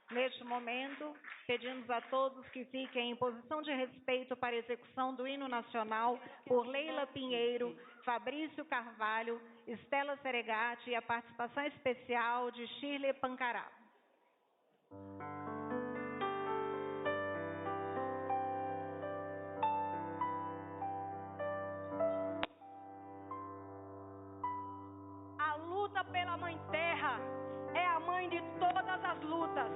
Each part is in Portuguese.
Neste momento, pedimos a todos que fiquem em posição de respeito para a execução do hino nacional por Leila Pinheiro, Fabrício Carvalho, Estela Seregati e a participação especial de Shirley Pancará. A luta pela Mãe Terra é a mãe de todas as lutas.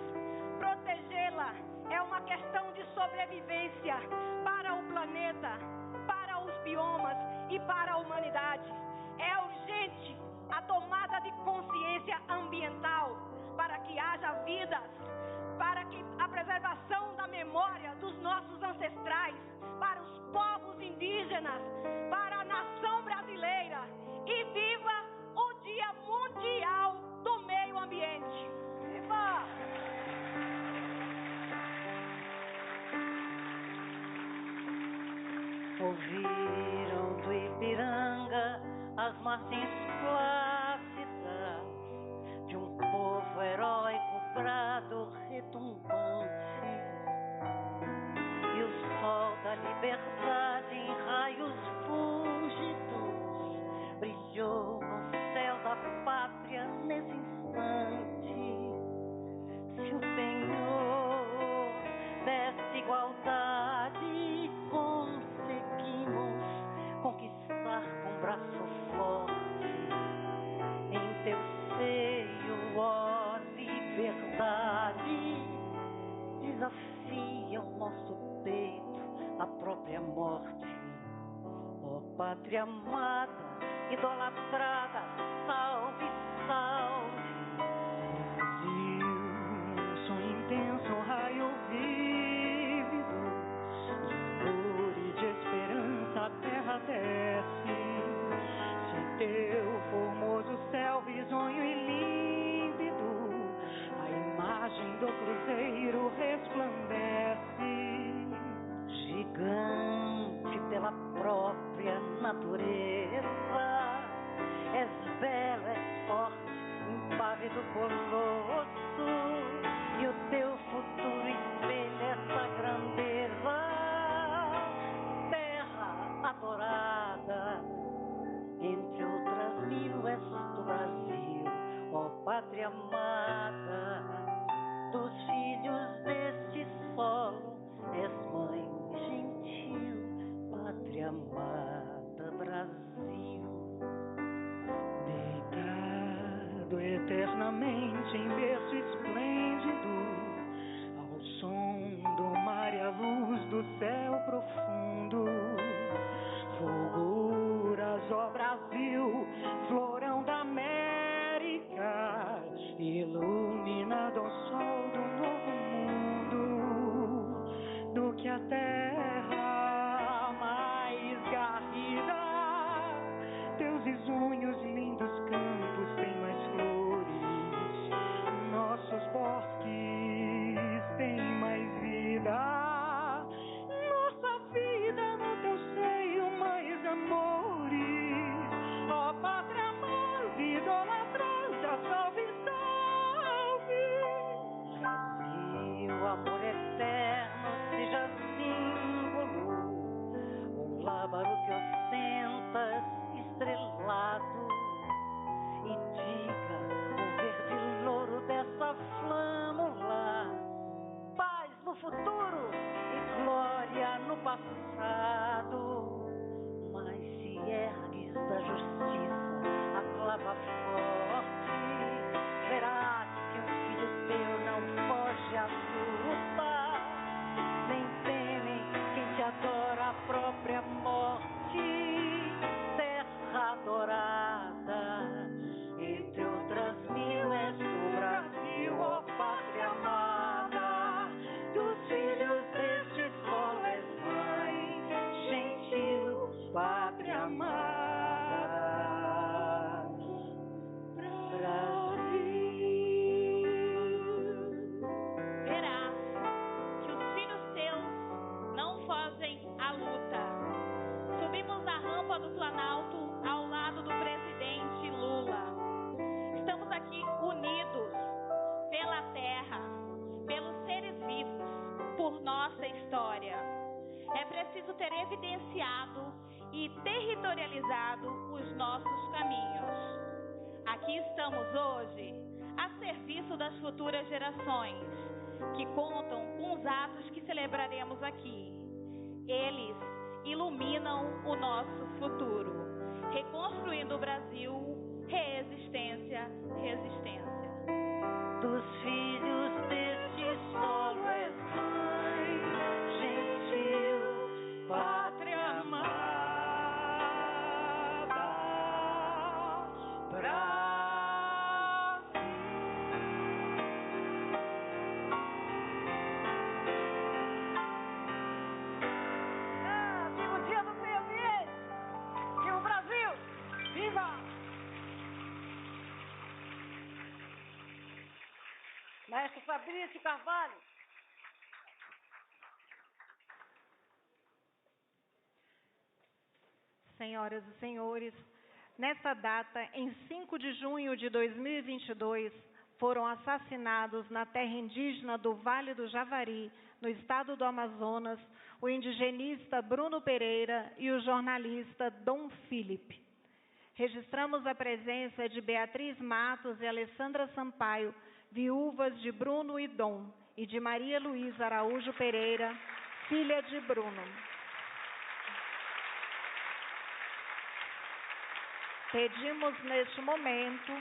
Protegê-la é uma questão de sobrevivência para o planeta, para os biomas e para a humanidade. É urgente a tomada de consciência ambiental para que haja vidas, para que a preservação da memória dos nossos ancestrais, para os povos indígenas, para a nação brasileira, e viva o Dia Mundial do Meio Ambiente. Viva! Ouviram do Ipiranga as margens plácidas de um povo heróico, brado retumbante, e o sol da liberdade em raios fúlgidos brilhou no céu da pátria nesse instante. Se o penhor dessa igualdade conseguimos conquistar com braço forte, em teu seio, ó liberdade, desafia o nosso peito a própria morte. Ó pátria amada, idolatrada, salve, salve. Brasil, um sonho intenso, um raio vívido de amor e de esperança a terra desce. Se teu formoso céu risonho e límpido, a imagem do cruzeiro resplandece. Gigante pela própria natureza, és belo, és forte, impávido colosso, e o teu futuro espelha essa grandeza. Terra adorada, entre outras mil és do Brasil, ó pátria amada, dos filhos deste solo, és mãe gentil, pátria amada, Brasil. Deitado eternamente em berço esplêndido, ao som do mar e à luz do céu profundo, fulguras, ó Brasil, florão da América, iluminado ao sol do novo mundo, do que a terra mais garrida. Teus risonhos, lindos campos têm mais flores, nossos bosques têm mais vida, nossa vida no teu seio mais amores. Ó pátria amada, idolatrada, salve, salve. Brasil, amor eterno, seja símbolo, o lábaro que ostentas estrelado, e diga o verde louro dessa flâmula, paz no futuro e glória no passado. Mas se ergues da justiça a clava forte, verás que um filho teu não foge à luta, nem teme quem te adora a própria morte. Terra adorada, entre outras mil és do Brasil, ó pátria amada, dos filhos deste solo és mãe nossa história. É preciso ter evidenciado e territorializado os nossos caminhos. Aqui estamos hoje a serviço das futuras gerações, que contam com os atos que celebraremos aqui. Eles iluminam o nosso futuro, reconstruindo o Brasil, resistência, resistência. Dos filhos deste solo és mãe, gentil, pátria amada, Brasil. Viva o Dia do Meio Ambiente! Viva o Brasil! Viva! Maestro Fabrício Carvalho. Senhoras e senhores, nesta data, em 5 de junho de 2022, foram assassinados na terra indígena do Vale do Javari, no estado do Amazonas, o indigenista Bruno Pereira e o jornalista Dom Felipe. Registramos a presença de Beatriz Matos e Alessandra Sampaio, viúvas de Bruno e Dom, e de Maria Luísa Araújo Pereira, filha de Bruno. Pedimos neste momento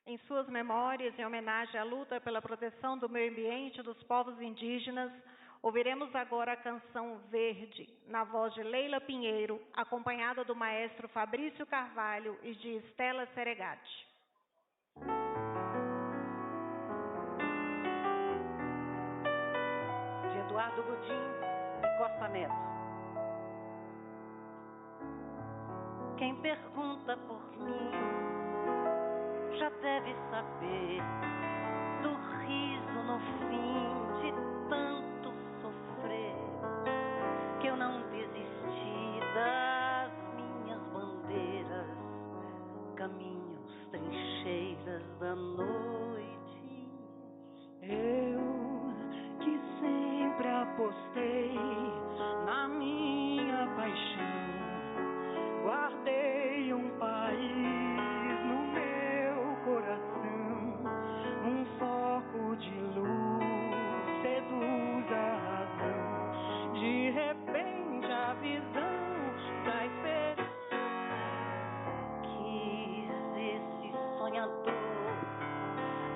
em suas memórias, em homenagem à luta pela proteção do meio ambiente dos povos indígenas, ouviremos agora a canção Verde, na voz de Leila Pinheiro, acompanhada do maestro Fabrício Carvalho e de Estela Seregati. De Eduardo Godin e Costa Neto. Quem pergunta por mim já deve saber do riso no fim de tanto sofrer, que eu não desisti das minhas bandeiras, caminhos, trincheiras da noite. Eu que sempre apostei na minha paixão, guardei um país no meu coração, um foco de luz seduz a razão, de repente a visão da esperança. Quis esse sonhador,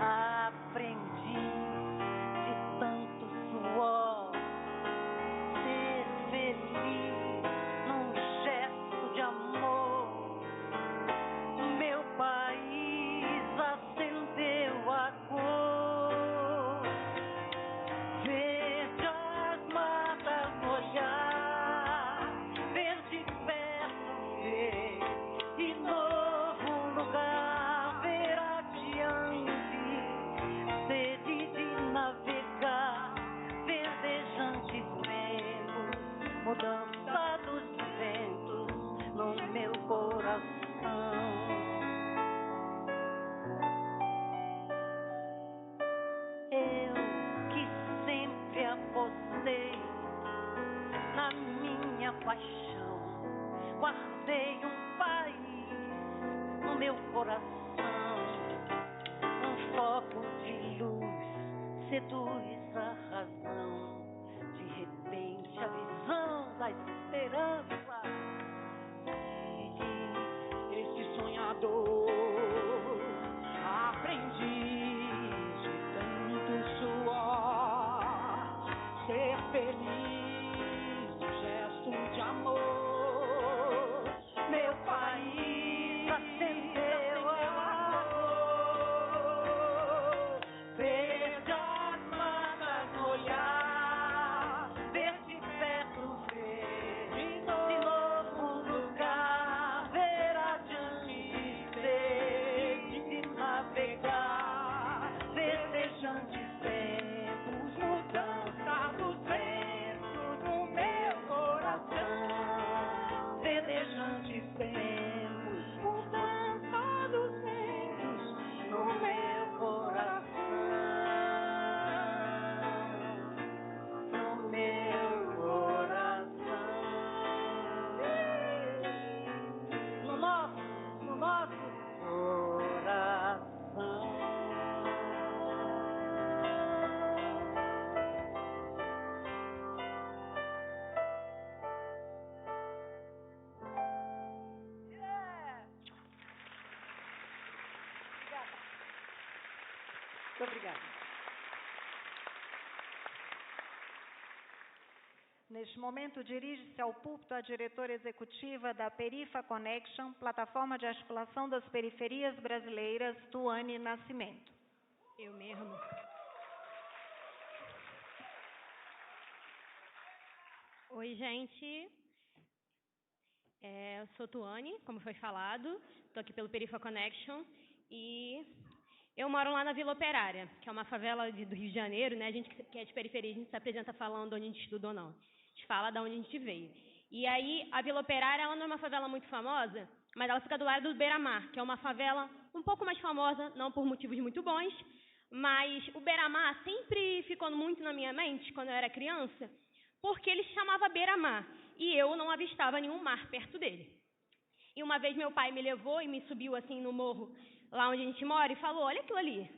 aprendi de tanto suor, ser feliz num gesto de amor. Meu país acendeu a cor, verde as matas no olhar, verde perto ver, e novo lugar ver adiante, sede de navegar, verdejantes membros, mudança dos ventos no meu coração. Eu que sempre apostei na minha paixão, guardei um país no meu coração, um foco de luz seduz a razão, de repente a visão da esperança. Verdejantes tempos, mudança dos ventos no meu coração. Verdejantes tempos, mudança dos ventos no meu coração. No meu coração. No nosso coração. Muito obrigada. Neste momento, dirige-se ao púlpito a diretora executiva da Perifa Connection, plataforma de articulação das periferias brasileiras, Tuane Nascimento. Eu mesmo. Oi, gente. Eu sou Tuane, como foi falado. Estou aqui pelo Perifa Connection e eu moro lá na Vila Operária, que é uma favela do Rio de Janeiro, né? A gente que é de periferia, a gente se apresenta falando onde a gente estuda ou não. A gente fala de onde a gente veio. E aí, a Vila Operária, ela não é uma favela muito famosa, mas ela fica do lado do Beira-Mar, que é uma favela um pouco mais famosa, não por motivos muito bons, mas o Beira-Mar sempre ficou muito na minha mente, quando eu era criança, porque ele se chamava Beira-Mar, e eu não avistava nenhum mar perto dele. E uma vez meu pai me levou e me subiu assim no morro, lá onde a gente mora, e falou, olha aquilo ali,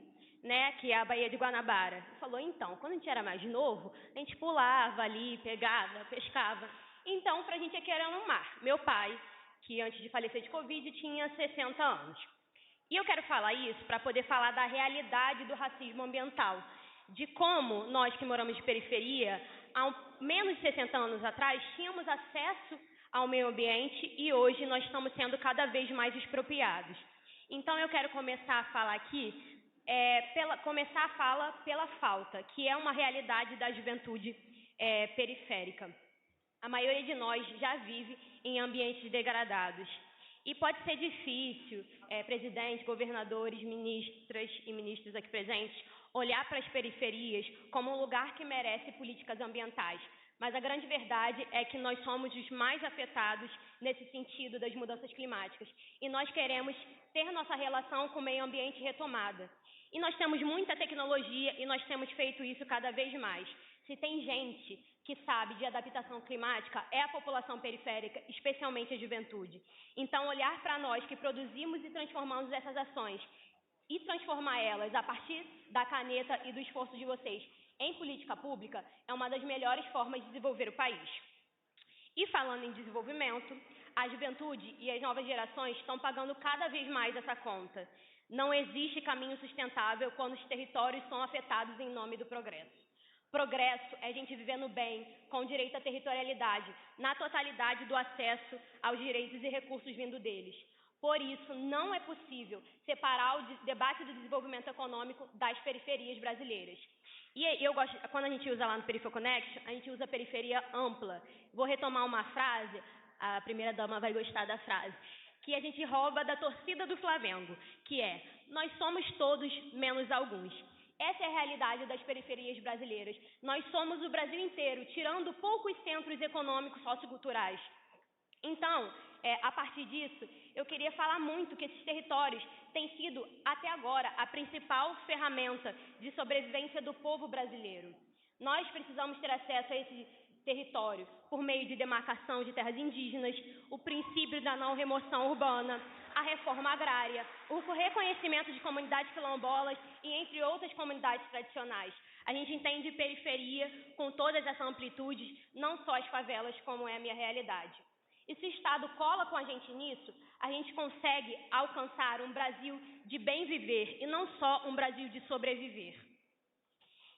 né, que é a Baía de Guanabara. Ele falou, então, quando a gente era mais novo, a gente pulava ali, pegava, pescava. Então, pra gente aqui era no mar. Meu pai, que antes de falecer de Covid, tinha 60 anos. E eu quero falar isso para poder falar da realidade do racismo ambiental, de como nós que moramos de periferia, há menos de 60 anos atrás, tínhamos acesso ao meio ambiente e hoje nós estamos sendo cada vez mais expropriados. Então, eu quero começar a falar aqui, começar a fala pela falta, que é uma realidade da juventude periférica. A maioria de nós já vive em ambientes degradados. E pode ser difícil, presidente, governadores, ministras e ministros aqui presentes, olhar para as periferias como um lugar que merece políticas ambientais. Mas a grande verdade é que nós somos os mais afetados nesse sentido das mudanças climáticas. E nós queremos ter nossa relação com o meio ambiente retomada. E nós temos muita tecnologia e nós temos feito isso cada vez mais. Se tem gente que sabe de adaptação climática, é a população periférica, especialmente a juventude. Então, olhar para nós que produzimos e transformamos essas ações e transformar elas a partir da caneta e do esforço de vocês em política pública é uma das melhores formas de desenvolver o país. E falando em desenvolvimento, a juventude e as novas gerações estão pagando cada vez mais essa conta. Não existe caminho sustentável quando os territórios são afetados em nome do progresso. Progresso é a gente vivendo bem, com direito à territorialidade, na totalidade do acesso aos direitos e recursos vindo deles. Por isso, não é possível separar o debate do desenvolvimento econômico das periferias brasileiras. E eu gosto, quando a gente usa lá no Perifa Connection, a gente usa periferia ampla. Vou retomar uma frase, a primeira-dama vai gostar da frase, que a gente rouba da torcida do Flamengo, que é, nós somos todos menos alguns. Essa é a realidade das periferias brasileiras. Nós somos o Brasil inteiro, tirando poucos centros econômicos socioculturais. Então, a partir disso, eu queria falar muito que esses territórios têm sido, até agora, a principal ferramenta de sobrevivência do povo brasileiro. Nós precisamos ter acesso a esse território por meio de demarcação de terras indígenas, o princípio da não remoção urbana, a reforma agrária, o reconhecimento de comunidades quilombolas e entre outras comunidades tradicionais. A gente entende periferia com todas essas amplitudes, não só as favelas, como é a minha realidade. E se o Estado cola com a gente nisso, a gente consegue alcançar um Brasil de bem viver e não só um Brasil de sobreviver.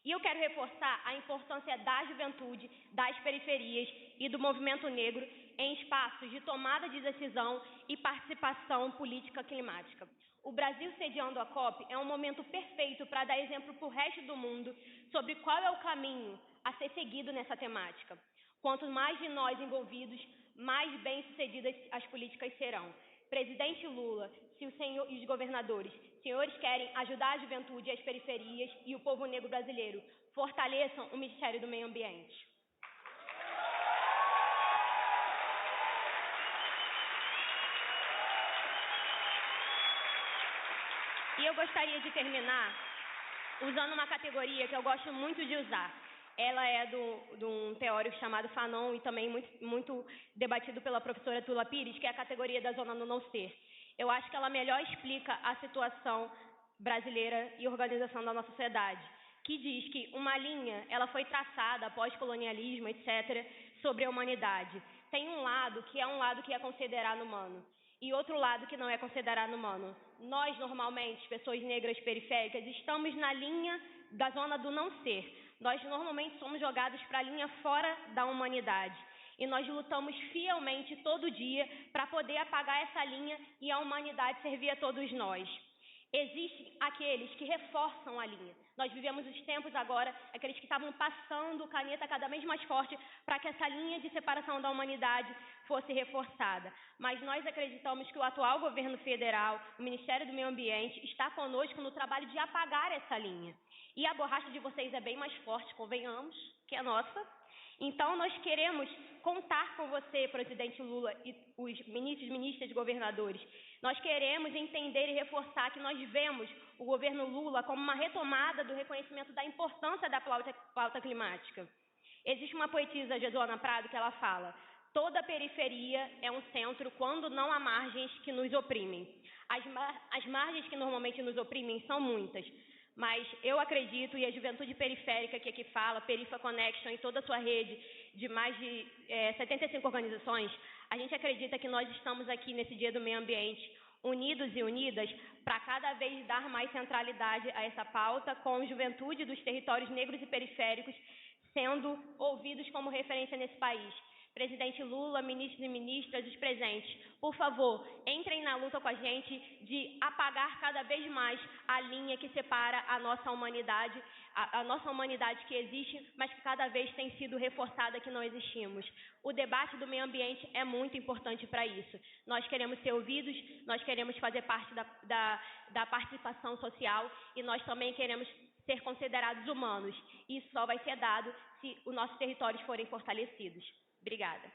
E eu quero reforçar a importância da juventude, das periferias e do movimento negro em espaços de tomada de decisão e participação política climática. O Brasil sediando a COP é um momento perfeito para dar exemplo para o resto do mundo sobre qual é o caminho a ser seguido nessa temática. Quanto mais de nós envolvidos, mais bem-sucedidas as políticas serão. Presidente Lula e os governadores, se senhores querem ajudar a juventude e as periferias e o povo negro brasileiro. Fortaleçam o Ministério do Meio Ambiente. E eu gostaria de terminar usando uma categoria que eu gosto muito de usar. Ela é de um teórico chamado Fanon e também muito debatido pela professora Tula Pires, que é a categoria da zona do não ser. Eu acho que ela melhor explica a situação brasileira e organização da nossa sociedade, que diz que uma linha ela foi traçada após colonialismo, etc., sobre a humanidade. Tem um lado que é considerado humano e outro lado que não é considerado humano. Nós, normalmente, pessoas negras periféricas, estamos na linha da zona do não ser. Nós, normalmente, somos jogados para a linha fora da humanidade. E nós lutamos fielmente todo dia para poder apagar essa linha e a humanidade servir a todos nós. Existem aqueles que reforçam a linha. Nós vivemos os tempos agora, aqueles que estavam passando o caneta cada vez mais forte para que essa linha de separação da humanidade fosse reforçada. Mas nós acreditamos que o atual governo federal, o Ministério do Meio Ambiente, está conosco no trabalho de apagar essa linha. E a borracha de vocês é bem mais forte, convenhamos, que a nossa. Então, nós queremos contar com você, presidente Lula, e os ministros, ministras, governadores. Nós queremos entender e reforçar que nós vemos o governo Lula como uma retomada do reconhecimento da importância da pauta climática. Existe uma poetisa, Jesuana Prado, que ela fala: toda periferia é um centro quando não há margens que nos oprimem. As margens que normalmente nos oprimem são muitas. Mas eu acredito, e a juventude periférica que aqui fala, Perifa Connection e toda a sua rede de mais de 75 organizações, a gente acredita que nós estamos aqui nesse Dia do Meio Ambiente, unidos e unidas, para cada vez dar mais centralidade a essa pauta, com a juventude dos territórios negros e periféricos sendo ouvidos como referência nesse país. Presidente Lula, ministros e ministras, os presentes, por favor, entrem na luta com a gente de apagar cada vez mais a linha que separa a nossa humanidade que existe, mas que cada vez tem sido reforçada que não existimos. O debate do meio ambiente é muito importante para isso. Nós queremos ser ouvidos, nós queremos fazer parte da participação social e nós também queremos ser considerados humanos. Isso só vai ser dado se os nossos territórios forem fortalecidos. Obrigada.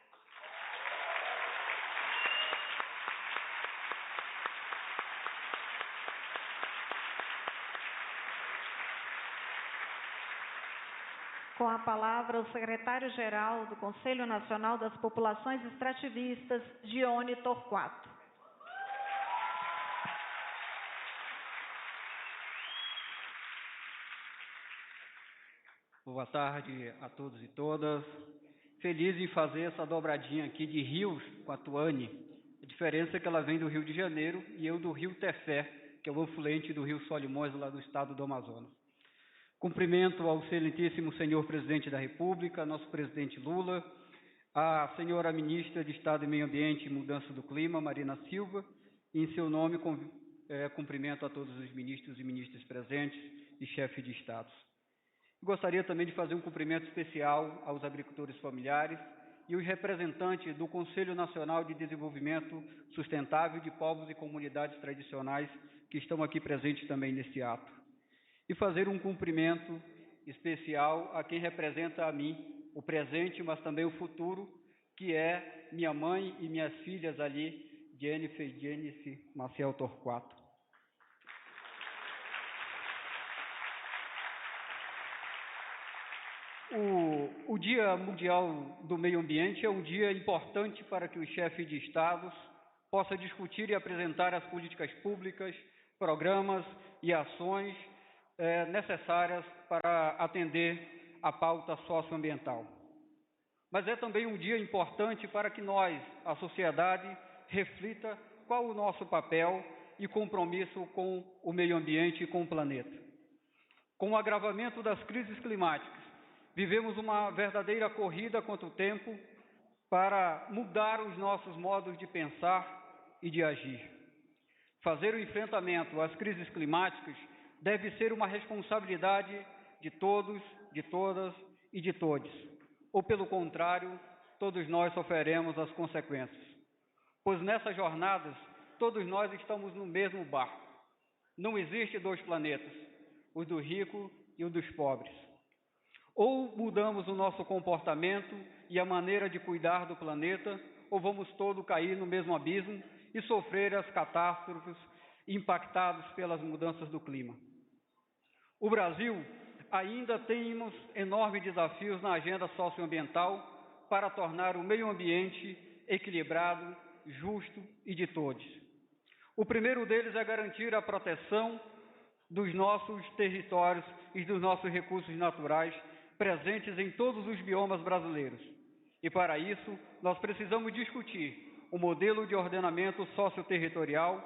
Com a palavra, o secretário-geral do Conselho Nacional das Populações Extrativistas, Dione Torquato. Boa tarde a todos e todas. Feliz em fazer essa dobradinha aqui de rios com a Tuane. A diferença é que ela vem do Rio de Janeiro e eu do Rio Tefé, que é o afluente do Rio Solimões, lá do estado do Amazonas. Cumprimento ao excelentíssimo senhor presidente da República, nosso presidente Lula, a senhora ministra de Estado e Meio Ambiente e Mudança do Clima, Marina Silva, e em seu nome cumprimento a todos os ministros e ministras presentes e chefes de Estados. Gostaria também de fazer um cumprimento especial aos agricultores familiares e os representantes do Conselho Nacional de Desenvolvimento Sustentável de Povos e Comunidades Tradicionais que estão aqui presentes também nesse ato. E fazer um cumprimento especial a quem representa a mim, o presente, mas também o futuro, que é minha mãe e minhas filhas ali, Jennifer e Jennifer Maciel Torquato. O Dia Mundial do Meio Ambiente é um dia importante para que os chefes de estados possam discutir e apresentar as políticas públicas, programas e ações necessárias para atender a pauta socioambiental. Mas é também um dia importante para que nós, a sociedade, reflita qual o nosso papel e compromisso com o meio ambiente e com o planeta. Com o agravamento das crises climáticas, vivemos uma verdadeira corrida contra o tempo para mudar os nossos modos de pensar e de agir. Fazer o enfrentamento às crises climáticas deve ser uma responsabilidade de todos, de todas e de todos. Ou, pelo contrário, todos nós sofreremos as consequências. Pois nessas jornadas, todos nós estamos no mesmo barco. Não existe dois planetas, o do rico e o dos pobres. Ou mudamos o nosso comportamento e a maneira de cuidar do planeta, ou vamos todos cair no mesmo abismo e sofrer as catástrofes impactados pelas mudanças do clima. O Brasil ainda temos enormes desafios na agenda socioambiental para tornar o meio ambiente equilibrado, justo e de todos. O primeiro deles é garantir a proteção dos nossos territórios e dos nossos recursos naturais presentes em todos os biomas brasileiros. E para isso, nós precisamos discutir um modelo de ordenamento socioterritorial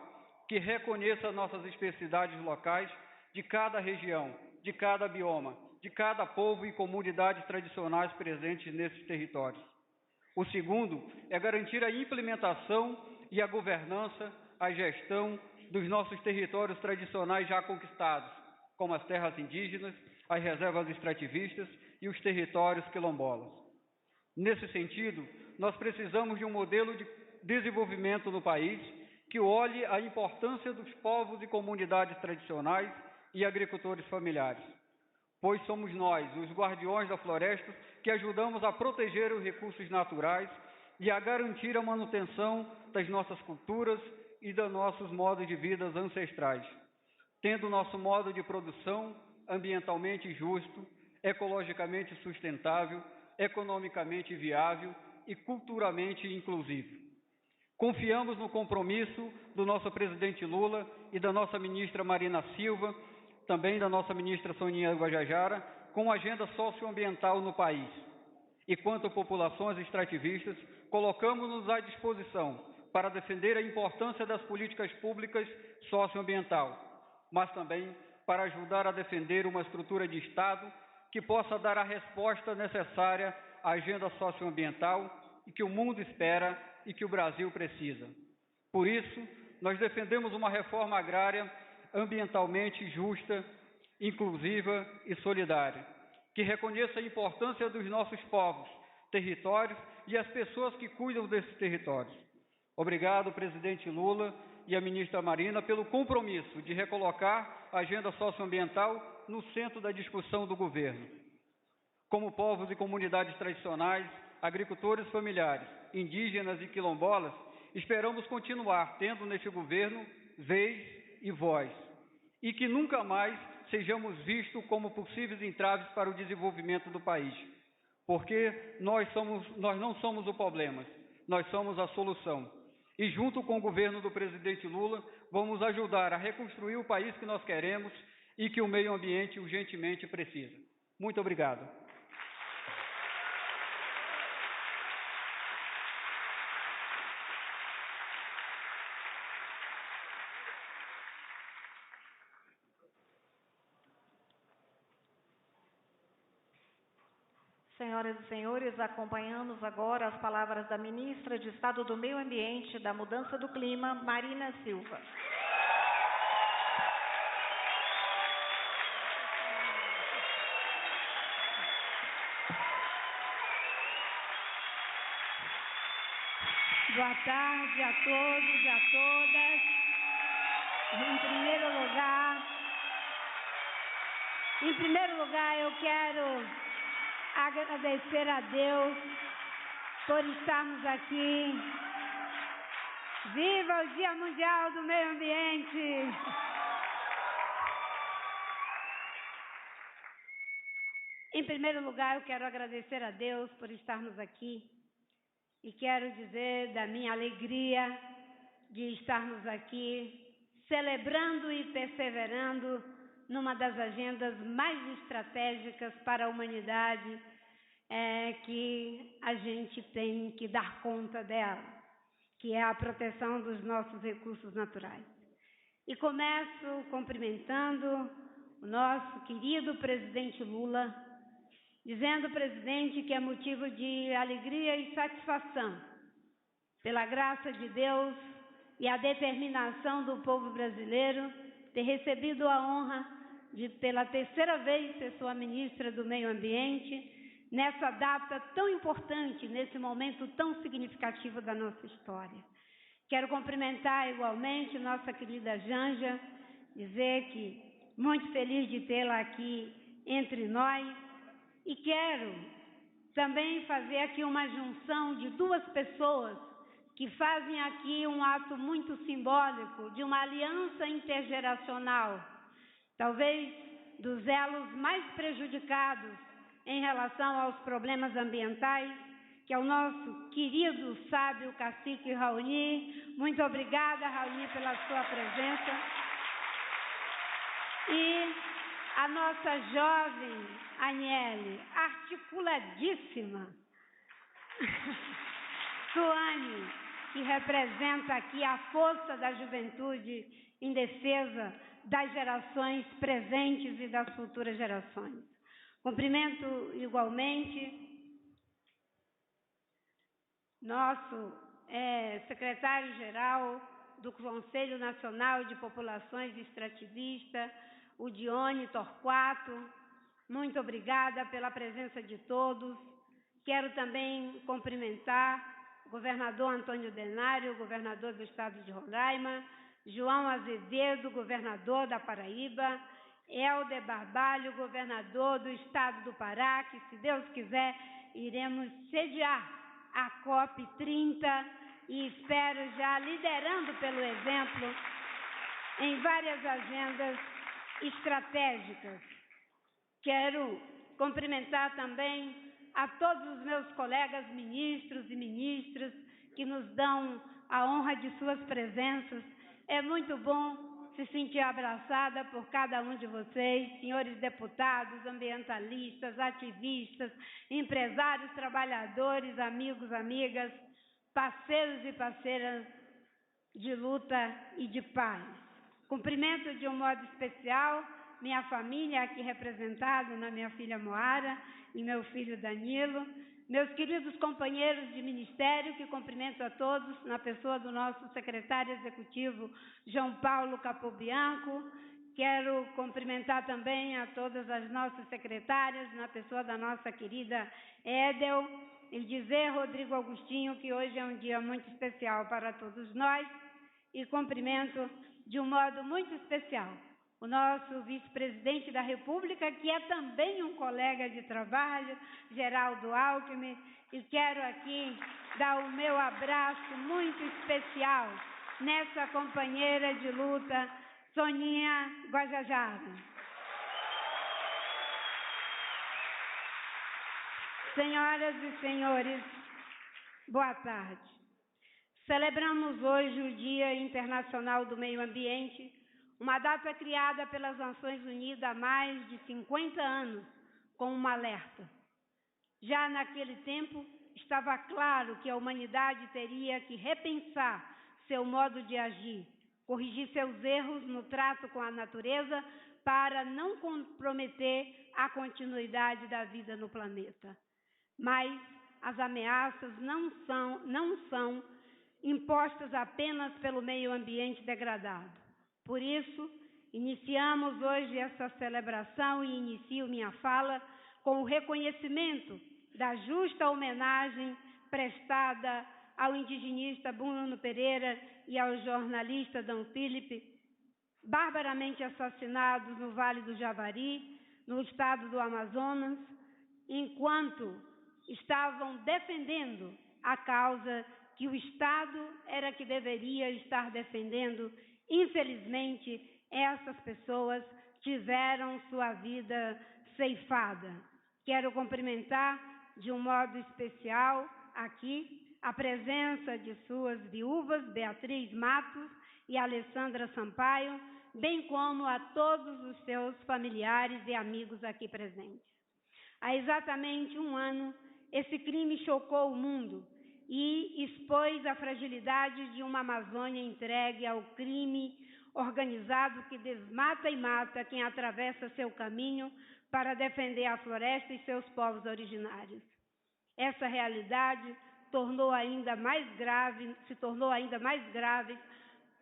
que reconheça nossas especificidades locais de cada região, de cada bioma, de cada povo e comunidades tradicionais presentes nesses territórios. O segundo é garantir a implementação e a governança, a gestão dos nossos territórios tradicionais já conquistados, como as terras indígenas, as reservas extrativistas e os territórios quilombolas. Nesse sentido, nós precisamos de um modelo de desenvolvimento no país que olhe a importância dos povos e comunidades tradicionais e agricultores familiares, pois somos nós, os guardiões da floresta, que ajudamos a proteger os recursos naturais e a garantir a manutenção das nossas culturas e dos nossos modos de vida ancestrais, tendo nosso modo de produção ambientalmente justo, ecologicamente sustentável, economicamente viável e culturalmente inclusivo. Confiamos no compromisso do nosso presidente Lula e da nossa ministra Marina Silva, também da nossa ministra Soninha Guajajara, com a agenda socioambiental no país. E quanto a populações extrativistas, colocamos-nos à disposição para defender a importância das políticas públicas socioambiental, mas também para ajudar a defender uma estrutura de Estado que possa dar a resposta necessária à agenda socioambiental e que o mundo espera e que o Brasil precisa. Por isso, nós defendemos uma reforma agrária ambientalmente justa, inclusiva e solidária, que reconheça a importância dos nossos povos, territórios e as pessoas que cuidam desses territórios. Obrigado, presidente Lula e a ministra Marina, pelo compromisso de recolocar a agenda socioambiental no centro da discussão do governo. Como povos e comunidades tradicionais, agricultores familiares, indígenas e quilombolas, esperamos continuar tendo neste governo vez e voz, e que nunca mais sejamos vistos como possíveis entraves para o desenvolvimento do país, porque nós não somos o problema, nós somos a solução. E junto com o governo do presidente Lula, vamos ajudar a reconstruir o país que nós queremos e que o meio ambiente urgentemente precisa. Muito obrigado. Senhoras e senhores, acompanhamos agora as palavras da ministra de Estado do Meio Ambiente e da Mudança do Clima, Marina Silva. Boa tarde a todos e a todas. Em primeiro lugar, eu quero agradecer a Deus por estarmos aqui. Viva o Dia Mundial do Meio Ambiente! Em primeiro lugar, eu quero agradecer a Deus por estarmos aqui e quero dizer da minha alegria de estarmos aqui celebrando e perseverando numa das agendas mais estratégicas para a humanidade, que a gente tem que dar conta dela, que é a proteção dos nossos recursos naturais. E começo cumprimentando o nosso querido presidente Lula, dizendo, presidente, que é motivo de alegria e satisfação, pela graça de Deus e a determinação do povo brasileiro, ter recebido a honra de, pela terceira vez, ser sua ministra do Meio Ambiente, nessa data tão importante, nesse momento tão significativo da nossa história. Quero cumprimentar igualmente nossa querida Janja, dizer que muito feliz de tê-la aqui entre nós e quero também fazer aqui uma junção de duas pessoas que fazem aqui um ato muito simbólico de uma aliança intergeracional, talvez dos elos mais prejudicados em relação aos problemas ambientais, que é o nosso querido sábio cacique Raoni. Muito obrigada, Raoni, pela sua presença. E a nossa jovem Aniele, articuladíssima, Suane, que representa aqui a força da juventude em defesa das gerações presentes e das futuras gerações. Cumprimento igualmente nosso secretário-geral do Conselho Nacional de Populações Extrativistas, o Dione Torquato. Muito obrigada pela presença de todos. Quero também cumprimentar o governador Antônio Denário, governador do estado de Roraima, João Azevedo, governador da Paraíba, Helder Barbalho, governador do estado do Pará, que, se Deus quiser, iremos sediar a COP30 e espero já liderando pelo exemplo em várias agendas estratégicas. Quero cumprimentar também a todos os meus colegas ministros e ministras que nos dão a honra de suas presenças. É muito bom se sentir abraçada por cada um de vocês, senhores deputados, ambientalistas, ativistas, empresários, trabalhadores, amigos, amigas, parceiros e parceiras de luta e de paz. Cumprimento de um modo especial minha família aqui representada na minha filha Moara e meu filho Danilo, meus queridos companheiros de ministério, que cumprimento a todos na pessoa do nosso secretário executivo João Paulo Capobianco. Quero cumprimentar também a todas as nossas secretárias na pessoa da nossa querida Edel e dizer, Rodrigo Agostinho, que hoje é um dia muito especial para todos nós, e cumprimento de um modo muito especial o nosso vice-presidente da República, que é também um colega de trabalho, Geraldo Alckmin, e quero aqui dar o meu abraço muito especial nessa companheira de luta, Soninha Guajajara. Senhoras e senhores, boa tarde. Celebramos hoje o Dia Internacional do Meio Ambiente, uma data criada pelas Nações Unidas há mais de 50 anos, com um alerta. Já naquele tempo, estava claro que a humanidade teria que repensar seu modo de agir, corrigir seus erros no trato com a natureza para não comprometer a continuidade da vida no planeta. Mas as ameaças não são impostas apenas pelo meio ambiente degradado. Por isso, iniciamos hoje essa celebração e inicio minha fala com o reconhecimento da justa homenagem prestada ao indigenista Bruno Pereira e ao jornalista Dom Philippe, barbaramente assassinados no Vale do Javari, no estado do Amazonas, enquanto estavam defendendo a causa que o Estado era que deveria estar defendendo. Infelizmente, essas pessoas tiveram sua vida ceifada. Quero cumprimentar de um modo especial aqui a presença de suas viúvas, Beatriz Matos e Alessandra Sampaio, bem como a todos os seus familiares e amigos aqui presentes. Há exatamente um ano, esse crime chocou o mundo e expôs a fragilidade de uma Amazônia entregue ao crime organizado que desmata e mata quem atravessa seu caminho para defender a floresta e seus povos originários. Essa realidade se tornou ainda mais grave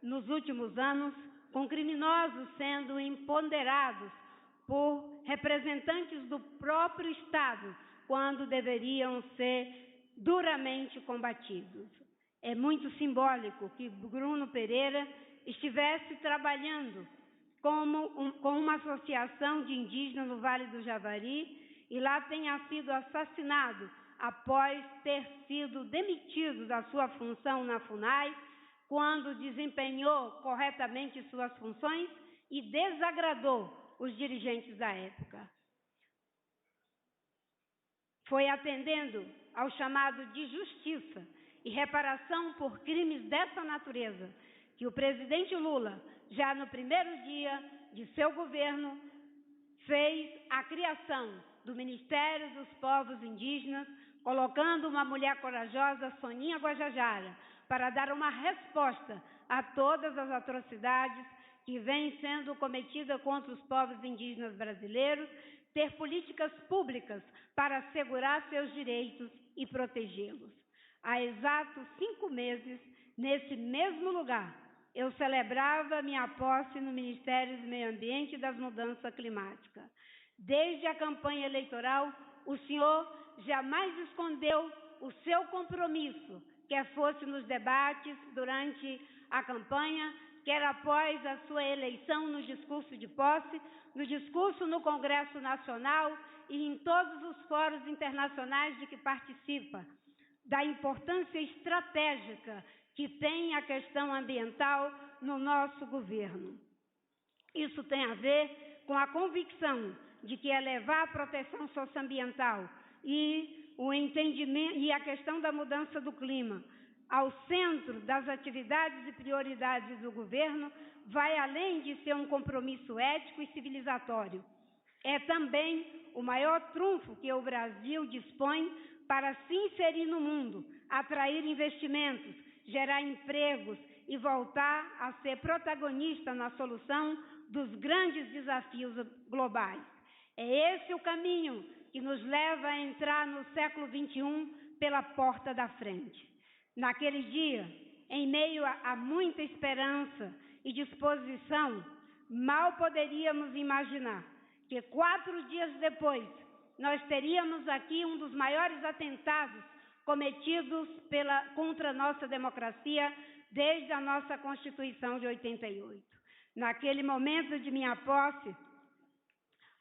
nos últimos anos, com criminosos sendo empoderados por representantes do próprio Estado, quando deveriam ser duramente combatidos. É muito simbólico que Bruno Pereira estivesse trabalhando com uma associação de indígenas no Vale do Javari, e lá tenha sido assassinado após ter sido demitido da sua função na FUNAI, quando desempenhou corretamente suas funções e desagradou os dirigentes da época. Foi atendendo ao chamado de justiça e reparação por crimes dessa natureza que o presidente Lula, já no primeiro dia de seu governo, fez a criação do Ministério dos Povos Indígenas, colocando uma mulher corajosa, Soninha Guajajara, para dar uma resposta a todas as atrocidades que vêm sendo cometidas contra os povos indígenas brasileiros, ter políticas públicas para assegurar seus direitos e protegê-los. Há exatos 5 meses, nesse mesmo lugar, eu celebrava minha posse no Ministério do Meio Ambiente e das Mudanças Climáticas. Desde a campanha eleitoral, o senhor jamais escondeu o seu compromisso, quer fosse nos debates durante a campanha, quer após a sua eleição no discurso de posse, no discurso no Congresso Nacional e em todos os fóruns internacionais de que participa, da importância estratégica que tem a questão ambiental no nosso governo. Isso tem a ver com a convicção de que elevar a proteção socioambiental e o entendimento e a questão da mudança do clima ao centro das atividades e prioridades do governo vai além de ser um compromisso ético e civilizatório. É também o maior trunfo que o Brasil dispõe para se inserir no mundo, atrair investimentos, gerar empregos e voltar a ser protagonista na solução dos grandes desafios globais. É esse o caminho que nos leva a entrar no século XXI pela porta da frente. Naquele dia, em meio a muita esperança e disposição, mal poderíamos imaginar que 4 dias depois nós teríamos aqui um dos maiores atentados cometidos contra a nossa democracia desde a nossa Constituição de 88. Naquele momento de minha posse,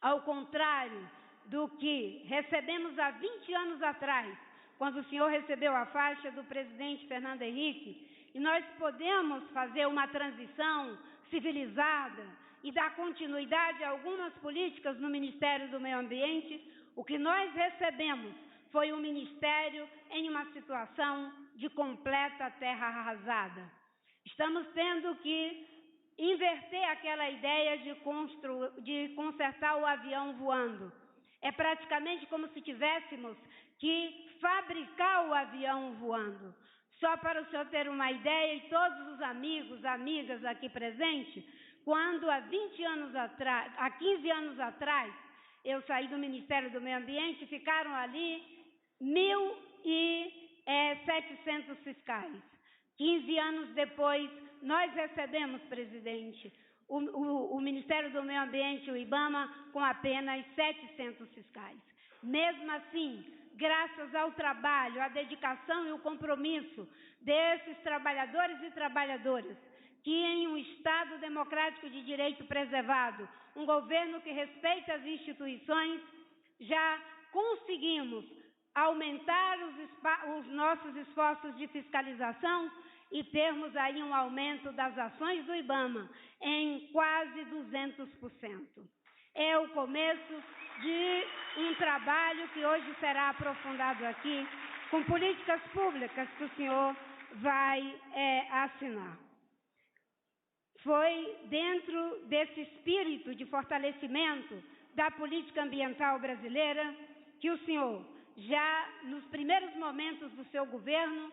ao contrário do que recebemos há 20 anos atrás, quando o senhor recebeu a faixa do presidente Fernando Henrique, e nós podemos fazer uma transição civilizada e dar continuidade a algumas políticas no Ministério do Meio Ambiente, o que nós recebemos foi um ministério em uma situação de completa terra arrasada. Estamos tendo que inverter aquela ideia de consertar o avião voando. É praticamente como se tivéssemos que fabricar o avião voando. Só para o senhor ter uma ideia, e todos os amigos, amigas aqui presentes, quando há 15 anos atrás, eu saí do Ministério do Meio Ambiente, ficaram ali 1.700 fiscais. 15 anos depois, nós recebemos, presidente, o Ministério do Meio Ambiente, o IBAMA, com apenas 700 fiscais. Mesmo assim, graças ao trabalho, à dedicação e o compromisso desses trabalhadores e trabalhadoras, que em um Estado democrático de direito preservado, um governo que respeita as instituições, já conseguimos aumentar os nossos esforços de fiscalização e termos aí um aumento das ações do IBAMA em quase 200%. É o começo de um trabalho que hoje será aprofundado aqui, com políticas públicas que o senhor vai assinar. Foi dentro desse espírito de fortalecimento da política ambiental brasileira que o senhor, já nos primeiros momentos do seu governo,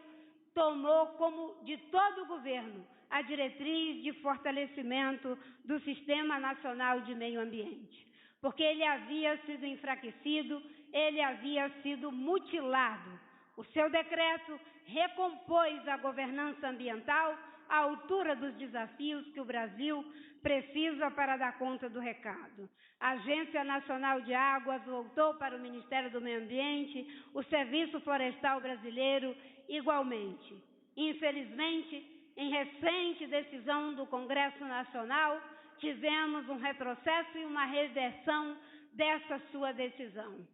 tomou, como de todo o governo, a diretriz de fortalecimento do Sistema Nacional de Meio Ambiente. Porque ele havia sido enfraquecido, ele havia sido mutilado. O seu decreto recompôs a governança ambiental à altura dos desafios que o Brasil precisa para dar conta do recado. A Agência Nacional de Águas voltou para o Ministério do Meio Ambiente, o Serviço Florestal Brasileiro igualmente. Infelizmente, em recente decisão do Congresso Nacional, tivemos um retrocesso e uma reversão dessa sua decisão.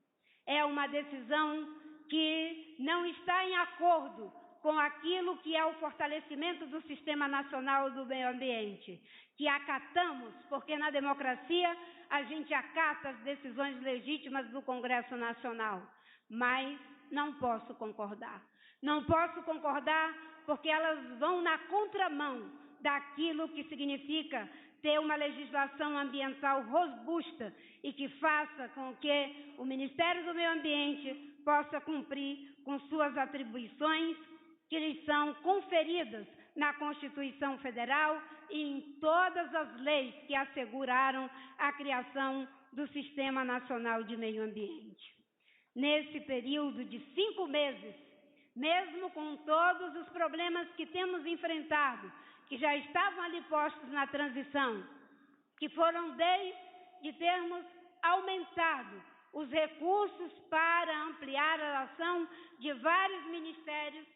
É uma decisão que não está em acordo com aquilo que é o fortalecimento do Sistema Nacional do Meio Ambiente, que acatamos, porque na democracia a gente acata as decisões legítimas do Congresso Nacional, mas não posso concordar. Não posso concordar porque elas vão na contramão daquilo que significa ter uma legislação ambiental robusta e que faça com que o Ministério do Meio Ambiente possa cumprir com suas atribuições que lhes são conferidas na Constituição Federal e em todas as leis que asseguraram a criação do Sistema Nacional de Meio Ambiente. Nesse período de 5 meses, mesmo com todos os problemas que temos enfrentado, que já estavam ali postos na transição, que foram desde termos aumentado os recursos para ampliar a ação de vários ministérios,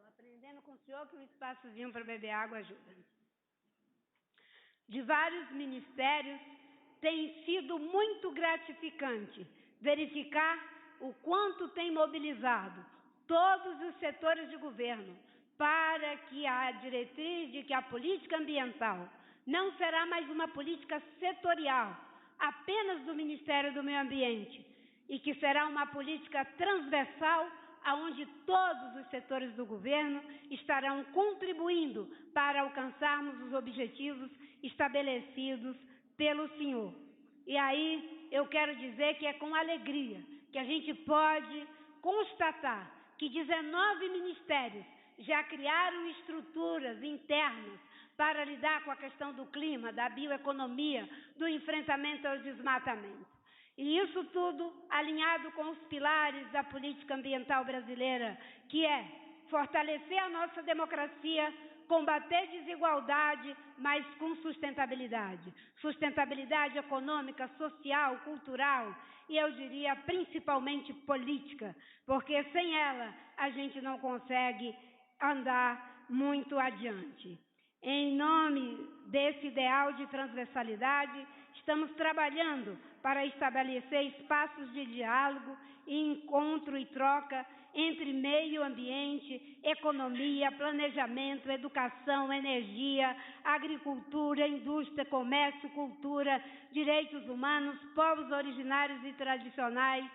aprendendo com o senhor que um espaçozinho para beber água ajuda. De vários ministérios, tem sido muito gratificante verificar o quanto tem mobilizado todos os setores de governo para que a diretriz de que a política ambiental não será mais uma política setorial, apenas do Ministério do Meio Ambiente, e que será uma política transversal aonde todos os setores do governo estarão contribuindo para alcançarmos os objetivos estabelecidos pelo senhor. E aí eu quero dizer que é com alegria que a gente pode constatar que 19 ministérios já criaram estruturas internas para lidar com a questão do clima, da bioeconomia, do enfrentamento ao desmatamento. E isso tudo alinhado com os pilares da política ambiental brasileira, que é fortalecer a nossa democracia, combater desigualdade, mas com sustentabilidade. Sustentabilidade econômica, social, cultural e, eu diria, principalmente política, porque sem ela a gente não consegue andar muito adiante. Em nome desse ideal de transversalidade, estamos trabalhando para estabelecer espaços de diálogo, encontro e troca entre meio ambiente, economia, planejamento, educação, energia, agricultura, indústria, comércio, cultura, direitos humanos, povos originários e tradicionais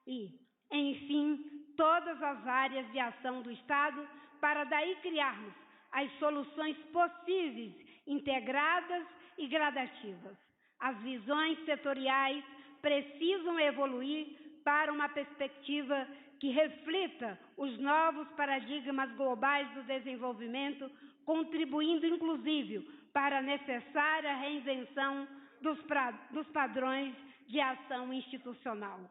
e, enfim, todas as áreas de ação do Estado, para daí criarmos as soluções possíveis, integradas e gradativas. As visões setoriais precisam evoluir para uma perspectiva que reflita os novos paradigmas globais do desenvolvimento, contribuindo, inclusive, para a necessária reinvenção dos padrões de ação institucional.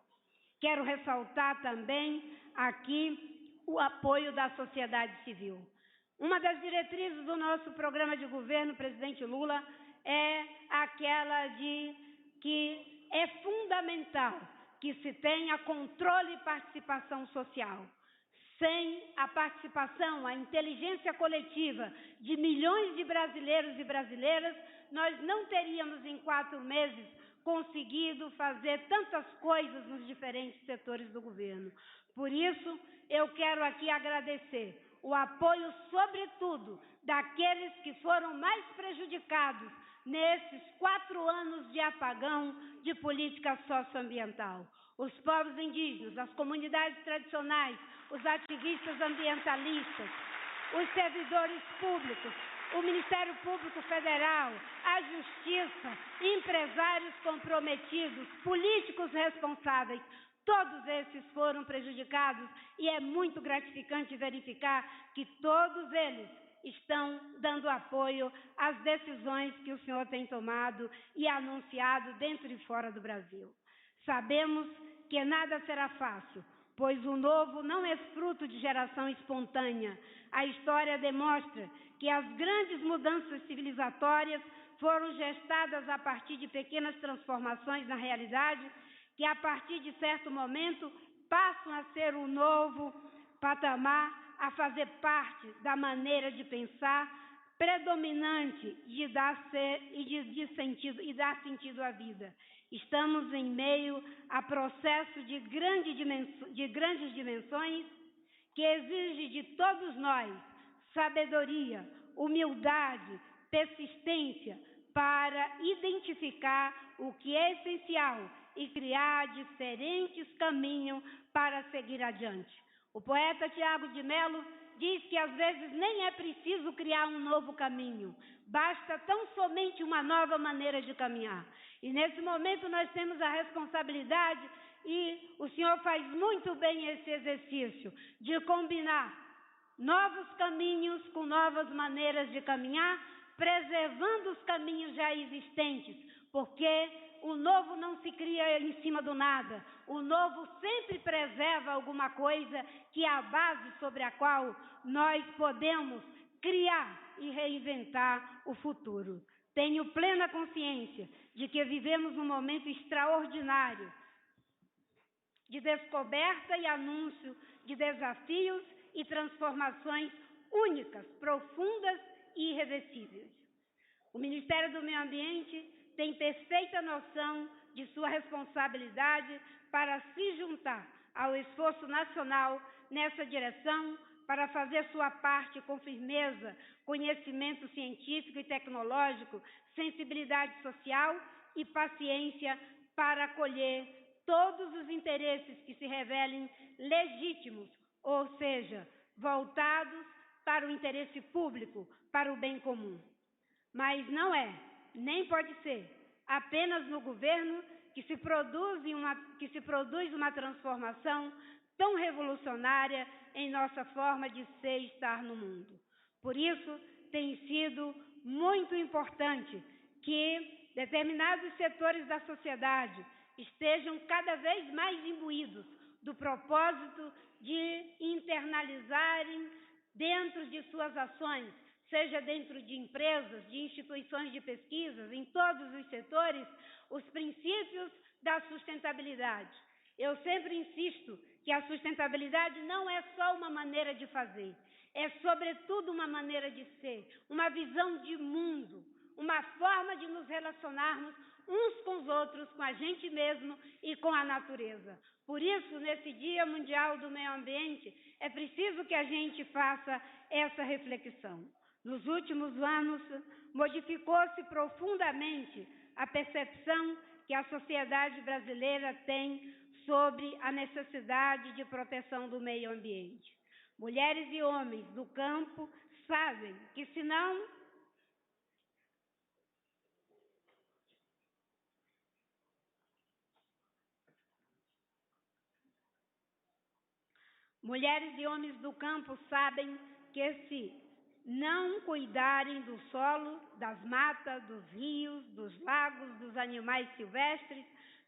Quero ressaltar também aqui o apoio da sociedade civil. Uma das diretrizes do nosso programa de governo, presidente Lula, é aquela de que é fundamental que se tenha controle e participação social. Sem a participação, a inteligência coletiva de milhões de brasileiros e brasileiras, nós não teríamos em 4 meses conseguido fazer tantas coisas nos diferentes setores do governo. Por isso, eu quero aqui agradecer o apoio, sobretudo, daqueles que foram mais prejudicados nesses 4 anos de apagão de política socioambiental. Os povos indígenas, as comunidades tradicionais, os ativistas ambientalistas, os servidores públicos, o Ministério Público Federal, a Justiça, empresários comprometidos, políticos responsáveis. Todos esses foram prejudicados e é muito gratificante verificar que todos eles estão dando apoio às decisões que o senhor tem tomado e anunciado dentro e fora do Brasil. Sabemos que nada será fácil, pois o novo não é fruto de geração espontânea. A história demonstra que as grandes mudanças civilizatórias foram gestadas a partir de pequenas transformações na realidade, que a partir de certo momento passam a ser um novo patamar, a fazer parte da maneira de pensar predominante e dar sentido à vida. Estamos em meio a processo de grandes dimensões que exige de todos nós sabedoria, humildade, persistência para identificar o que é essencial e criar diferentes caminhos para seguir adiante. O poeta Tiago de Mello diz que às vezes nem é preciso criar um novo caminho, basta tão somente uma nova maneira de caminhar. E nesse momento nós temos a responsabilidade, e o Senhor faz muito bem esse exercício, de combinar novos caminhos com novas maneiras de caminhar, preservando os caminhos já existentes, porque o novo não se cria em cima do nada. O novo sempre preserva alguma coisa que é a base sobre a qual nós podemos criar e reinventar o futuro. Tenho plena consciência de que vivemos um momento extraordinário de descoberta e anúncio de desafios e transformações únicas, profundas e irreversíveis. O Ministério do Meio Ambiente tem perfeita noção de sua responsabilidade para se juntar ao esforço nacional nessa direção, para fazer sua parte com firmeza, conhecimento científico e tecnológico, sensibilidade social e paciência para acolher todos os interesses que se revelem legítimos, ou seja, voltados para o interesse público, para o bem comum. Mas não é, nem pode ser, apenas no governo que se produz uma transformação tão revolucionária em nossa forma de ser e estar no mundo. Por isso, tem sido muito importante que determinados setores da sociedade estejam cada vez mais imbuídos do propósito de internalizarem dentro de suas ações, seja dentro de empresas, de instituições de pesquisas, em todos os setores, os princípios da sustentabilidade. Eu sempre insisto que a sustentabilidade não é só uma maneira de fazer, é sobretudo uma maneira de ser, uma visão de mundo, uma forma de nos relacionarmos uns com os outros, com a gente mesmo e com a natureza. Por isso, nesse Dia Mundial do Meio Ambiente, é preciso que a gente faça essa reflexão. Nos últimos anos, modificou-se profundamente a percepção que a sociedade brasileira tem sobre a necessidade de proteção do meio ambiente. Mulheres e homens do campo sabem que se não não cuidarem do solo, das matas, dos rios, dos lagos, dos animais silvestres,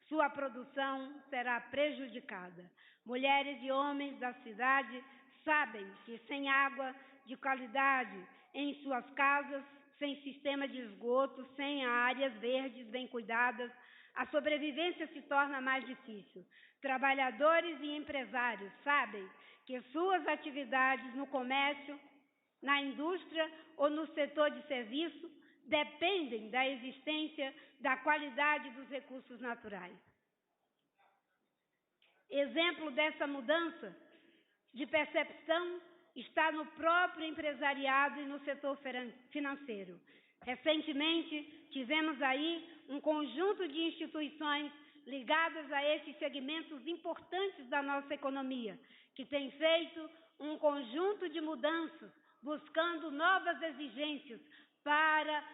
sua produção será prejudicada. Mulheres e homens da cidade sabem que sem água de qualidade em suas casas, sem sistema de esgoto, sem áreas verdes bem cuidadas, a sobrevivência se torna mais difícil. Trabalhadores e empresários sabem que suas atividades no comércio, na indústria ou no setor de serviço dependem da existência da qualidade dos recursos naturais. Exemplo dessa mudança de percepção está no próprio empresariado e no setor financeiro. Recentemente, tivemos aí um conjunto de instituições ligadas a esses segmentos importantes da nossa economia, que tem feito um conjunto de mudanças, buscando novas exigências para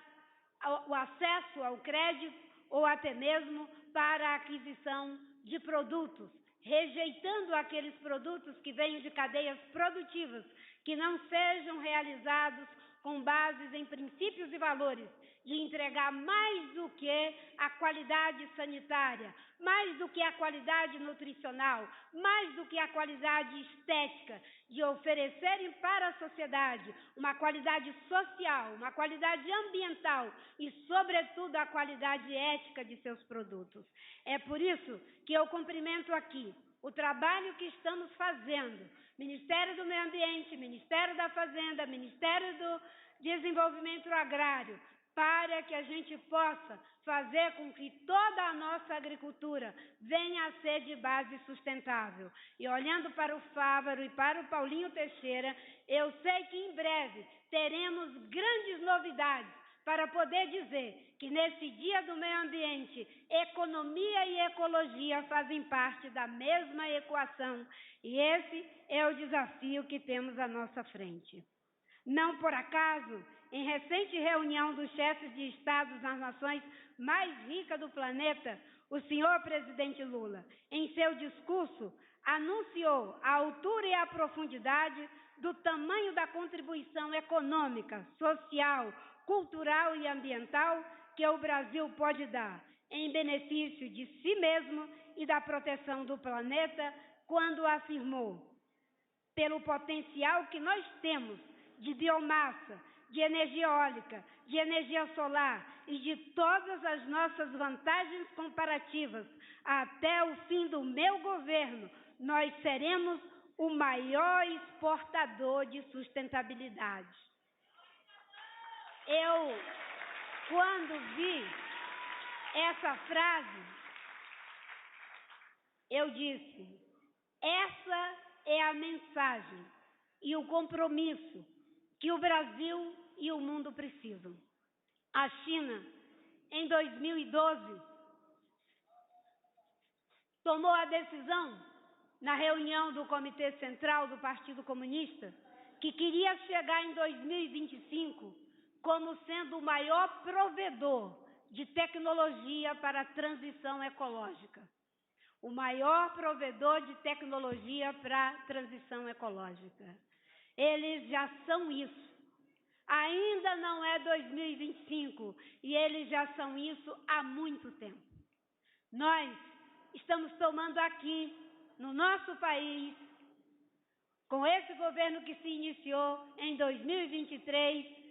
o acesso ao crédito ou até mesmo para a aquisição de produtos, rejeitando aqueles produtos que venham de cadeias produtivas, que não sejam realizados com bases em princípios e valores, de entregar mais do que a qualidade sanitária, mais do que a qualidade nutricional, mais do que a qualidade estética, de oferecerem para a sociedade uma qualidade social, uma qualidade ambiental e, sobretudo, a qualidade ética de seus produtos. É por isso que eu cumprimento aqui o trabalho que estamos fazendo, Ministério do Meio Ambiente, Ministério da Fazenda, Ministério do Desenvolvimento Agrário, para que a gente possa fazer com que toda a nossa agricultura venha a ser de base sustentável. E olhando para o Fávaro e para o Paulinho Teixeira, eu sei que em breve teremos grandes novidades para poder dizer que nesse Dia do Meio Ambiente, economia e ecologia fazem parte da mesma equação. E esse é o desafio que temos à nossa frente. Não por acaso, em recente reunião dos chefes de estados das nações mais ricas do planeta, o senhor presidente Lula, em seu discurso, anunciou a altura e a profundidade do tamanho da contribuição econômica, social, cultural e ambiental que o Brasil pode dar em benefício de si mesmo e da proteção do planeta, quando afirmou: pelo potencial que nós temos de biomassa, de energia eólica, de energia solar e de todas as nossas vantagens comparativas, até o fim do meu governo, nós seremos o maior exportador de sustentabilidade. Eu, quando vi essa frase, eu disse: essa é a mensagem e o compromisso que o Brasil e o mundo precisam. A China, em 2012, tomou a decisão, na reunião do Comitê Central do Partido Comunista, que queria chegar em 2025 como sendo o maior provedor de tecnologia para a transição ecológica. O maior provedor de tecnologia para a transição ecológica. Eles já são isso. Ainda não é 2025 e eles já são isso há muito tempo. Nós estamos tomando aqui, no nosso país, com esse governo que se iniciou em 2023,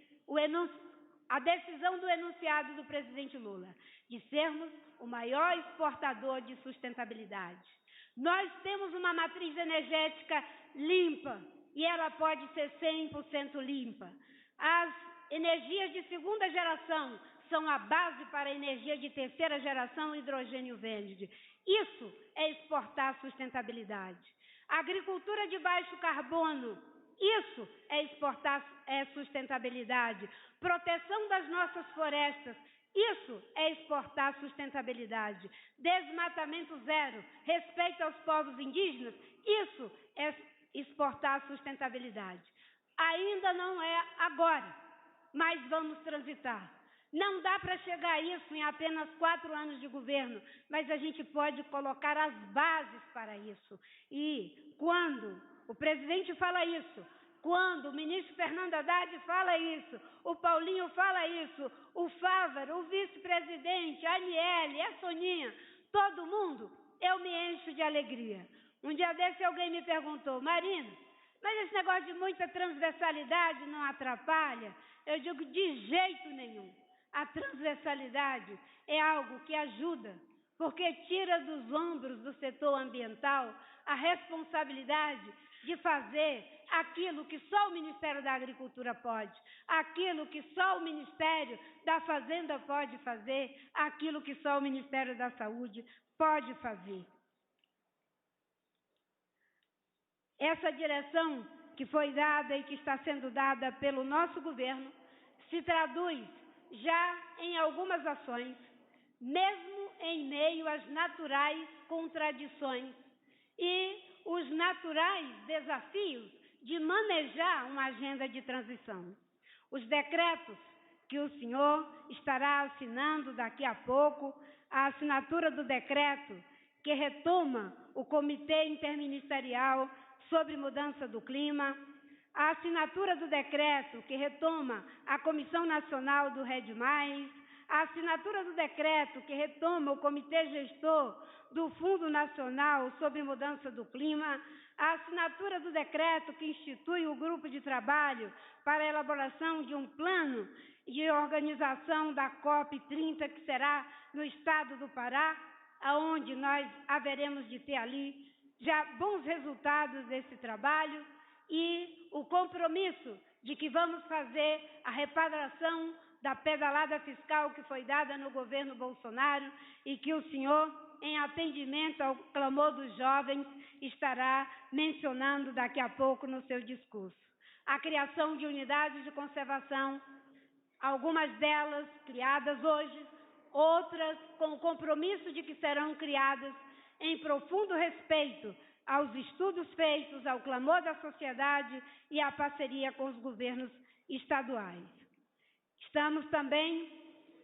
a decisão do enunciado do presidente Lula, de sermos o maior exportador de sustentabilidade. Nós temos uma matriz energética limpa e ela pode ser 100% limpa. As energias de segunda geração são a base para a energia de terceira geração, hidrogênio verde. Isso é exportar sustentabilidade. A agricultura de baixo carbono, isso é exportar sustentabilidade. Proteção das nossas florestas, isso é exportar sustentabilidade. Desmatamento zero, respeito aos povos indígenas, isso é exportar sustentabilidade. Ainda não é agora, mas vamos transitar. Não dá para chegar a isso em apenas 4 anos de governo, mas a gente pode colocar as bases para isso. E quando o presidente fala isso, quando o ministro Fernando Haddad fala isso, o Paulinho fala isso, o Fávaro, o vice-presidente, a Aniele, a Soninha, todo mundo, eu me encho de alegria. Um dia desse alguém me perguntou: Marina, mas esse negócio de muita transversalidade não atrapalha? Eu digo: de jeito nenhum. A transversalidade é algo que ajuda, porque tira dos ombros do setor ambiental a responsabilidade de fazer aquilo que só o Ministério da Agricultura pode, aquilo que só o Ministério da Fazenda pode fazer, aquilo que só o Ministério da Saúde pode fazer. Essa direção que foi dada e que está sendo dada pelo nosso governo se traduz já em algumas ações, mesmo em meio às naturais contradições e os naturais desafios de manejar uma agenda de transição. Os decretos que o senhor estará assinando daqui a pouco, a assinatura do decreto que retoma o Comitê Interministerial sobre Mudança do Clima, a assinatura do decreto que retoma a Comissão Nacional do RED+, a assinatura do decreto que retoma o Comitê Gestor do Fundo Nacional sobre Mudança do Clima, a assinatura do decreto que institui o grupo de trabalho para a elaboração de um plano de organização da COP30, que será no estado do Pará, onde nós haveremos de ter ali já bons resultados desse trabalho, e o compromisso de que vamos fazer a reparação da pedalada fiscal que foi dada no governo Bolsonaro e que o senhor, em atendimento ao clamor dos jovens, estará mencionando daqui a pouco no seu discurso. A criação de unidades de conservação, algumas delas criadas hoje, outras com o compromisso de que serão criadas em profundo respeito aos estudos feitos, ao clamor da sociedade e à parceria com os governos estaduais. Estamos também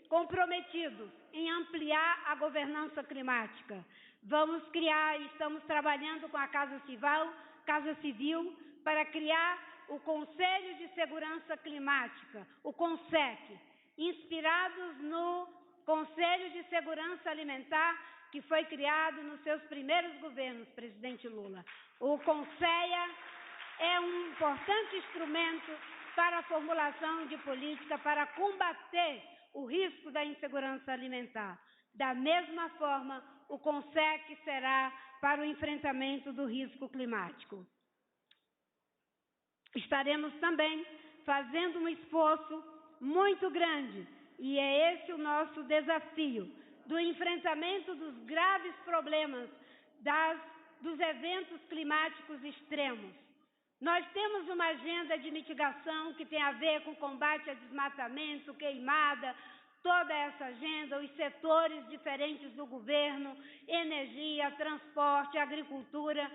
comprometidos em ampliar a governança climática. Vamos criar, estamos trabalhando com a Casa Civil para criar o Conselho de Segurança Climática, o CONSEC, inspirados no Conselho de Segurança Alimentar, que foi criado nos seus primeiros governos, presidente Lula. O CONSEA é um importante instrumento para a formulação de política para combater o risco da insegurança alimentar. Da mesma forma, o CONSEC será para o enfrentamento do risco climático. Estaremos também fazendo um esforço muito grande, e é esse o nosso desafio, do enfrentamento dos graves problemas dos eventos climáticos extremos. Nós temos uma agenda de mitigação que tem a ver com combate a desmatamento, queimada, toda essa agenda, os setores diferentes do governo, energia, transporte, agricultura,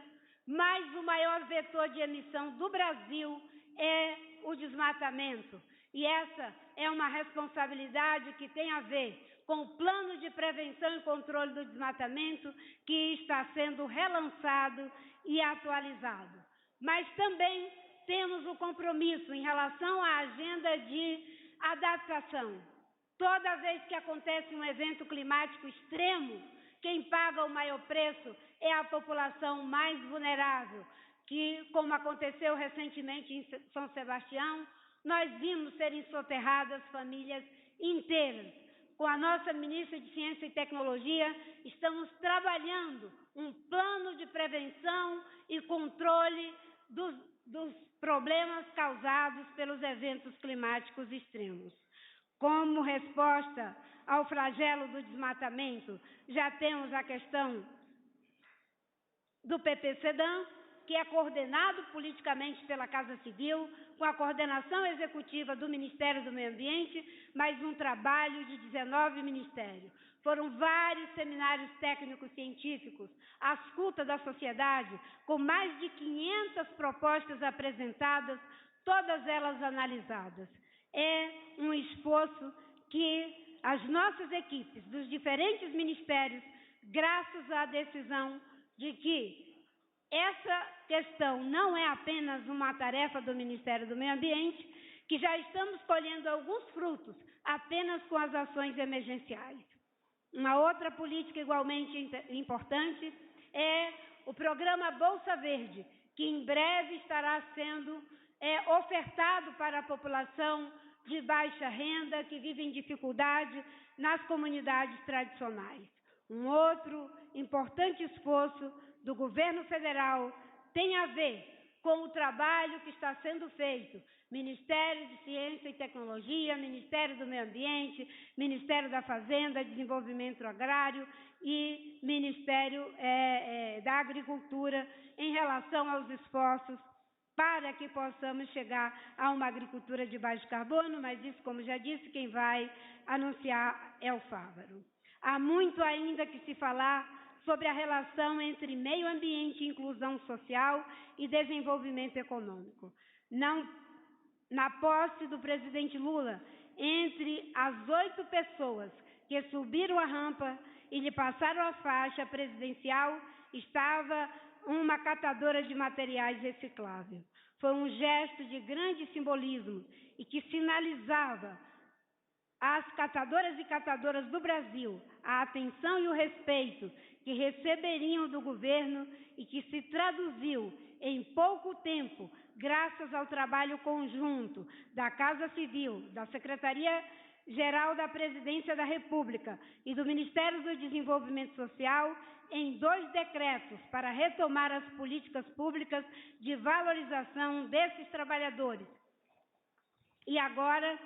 mas o maior vetor de emissão do Brasil é o desmatamento. E essa é uma responsabilidade que tem a ver com o plano de prevenção e controle do desmatamento que está sendo relançado e atualizado. Mas também temos o compromisso em relação à agenda de adaptação. Toda vez que acontece um evento climático extremo, quem paga o maior preço é a população mais vulnerável, que, como aconteceu recentemente em São Sebastião, nós vimos serem soterradas famílias inteiras. Com a nossa ministra de Ciência e Tecnologia, estamos trabalhando um plano de prevenção e controle dos problemas causados pelos eventos climáticos extremos. Como resposta ao flagelo do desmatamento, já temos a questão do PPCDAM, que é coordenado politicamente pela Casa Civil, com a coordenação executiva do Ministério do Meio Ambiente, mas um trabalho de 19 ministérios. Foram vários seminários técnicos científicos, a escuta da sociedade, com mais de 500 propostas apresentadas, todas elas analisadas. É um esforço que as nossas equipes dos diferentes ministérios, graças à decisão de que essa questão não é apenas uma tarefa do Ministério do Meio Ambiente, que já estamos colhendo alguns frutos apenas com as ações emergenciais. Uma outra política igualmente importante é o programa Bolsa Verde, que em breve estará sendo ofertado para a população de baixa renda que vive em dificuldade nas comunidades tradicionais. Um outro importante esforço do governo federal tem a ver com o trabalho que está sendo feito, Ministério de Ciência e Tecnologia, Ministério do Meio Ambiente, Ministério da Fazenda, Desenvolvimento Agrário e Ministério da Agricultura, em relação aos esforços para que possamos chegar a uma agricultura de baixo carbono, mas isso, como já disse, quem vai anunciar é o Fávaro. Há muito ainda que se falar sobre a relação entre meio ambiente, inclusão social e desenvolvimento econômico. Na posse do presidente Lula, entre as 8 pessoas que subiram a rampa e lhe passaram a faixa presidencial, estava uma catadora de materiais recicláveis. Foi um gesto de grande simbolismo e que sinalizava às catadoras e catadoras do Brasil a atenção e o respeito que receberiam do governo e que se traduziu em pouco tempo, graças ao trabalho conjunto da Casa Civil, da Secretaria-Geral da Presidência da República e do Ministério do Desenvolvimento Social, em 2 decretos para retomar as políticas públicas de valorização desses trabalhadores. E agora,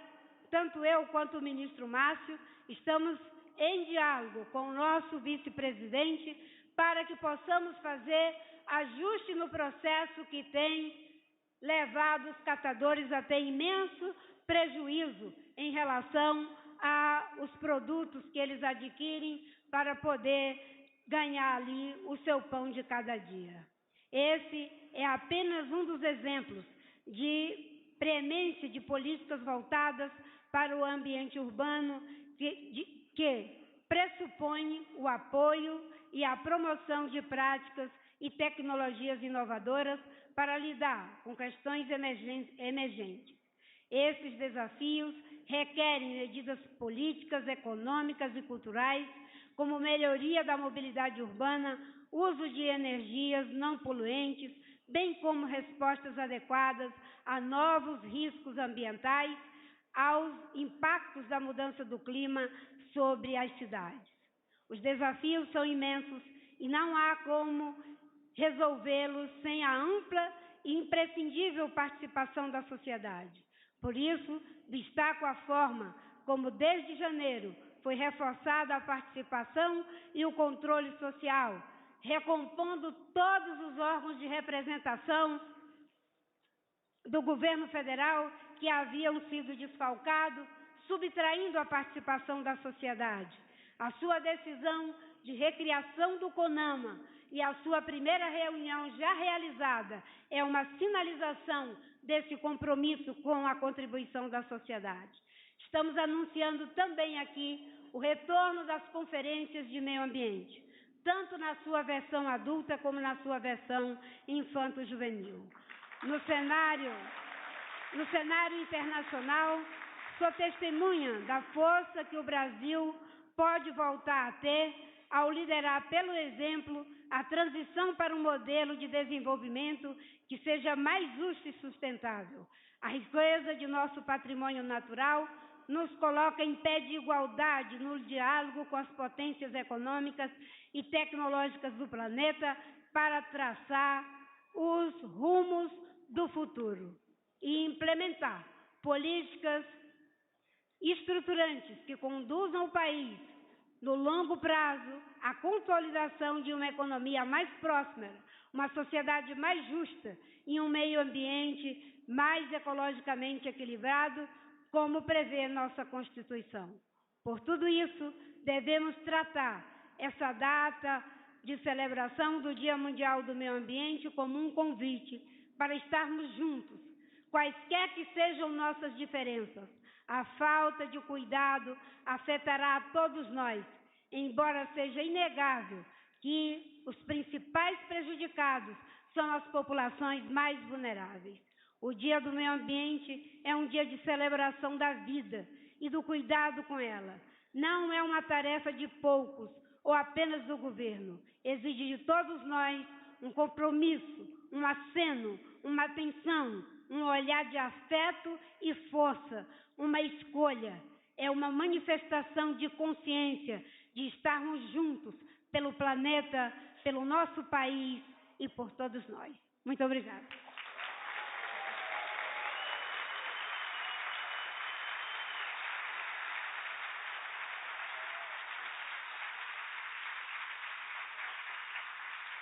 tanto eu quanto o ministro Márcio estamos em diálogo com o nosso vice-presidente para que possamos fazer ajuste no processo que tem levado os catadores a ter imenso prejuízo em relação aos produtos que eles adquirem para poder ganhar ali o seu pão de cada dia. Esse é apenas um dos exemplos de premência de políticas voltadas para o ambiente urbano que pressupõe o apoio e a promoção de práticas e tecnologias inovadoras para lidar com questões emergentes. Esses desafios requerem medidas políticas, econômicas e culturais, como melhoria da mobilidade urbana, uso de energias não poluentes, bem como respostas adequadas a novos riscos ambientais, aos impactos da mudança do clima sobre as cidades. Os desafios são imensos e não há como resolvê-los sem a ampla e imprescindível participação da sociedade. Por isso, destaco a forma como, desde janeiro, foi reforçada a participação e o controle social, recompondo todos os órgãos de representação do governo federal que haviam sido desfalcados, subtraindo a participação da sociedade. A sua decisão de recriação do CONAMA e a sua primeira reunião já realizada é uma sinalização desse compromisso com a contribuição da sociedade. Estamos anunciando também aqui o retorno das conferências de meio ambiente, tanto na sua versão adulta como na sua versão infanto-juvenil. No cenário internacional, sou testemunha da força que o Brasil pode voltar a ter ao liderar, pelo exemplo, a transição para um modelo de desenvolvimento que seja mais justo e sustentável. A riqueza de nosso patrimônio natural nos coloca em pé de igualdade no diálogo com as potências econômicas e tecnológicas do planeta para traçar os rumos do futuro e implementar políticas estruturantes que conduzam o país, no longo prazo, à consolidação de uma economia mais próspera, uma sociedade mais justa e um meio ambiente mais ecologicamente equilibrado, como prevê nossa Constituição. Por tudo isso, devemos tratar essa data de celebração do Dia Mundial do Meio Ambiente como um convite para estarmos juntos, quaisquer que sejam nossas diferenças. A falta de cuidado afetará a todos nós, embora seja inegável que os principais prejudicados são as populações mais vulneráveis. O Dia do Meio Ambiente é um dia de celebração da vida e do cuidado com ela. Não é uma tarefa de poucos ou apenas do governo. Exige de todos nós um compromisso, um aceno, uma atenção, um olhar de afeto e força, uma escolha. É uma manifestação de consciência, de estarmos juntos pelo planeta, pelo nosso país e por todos nós. Muito obrigada.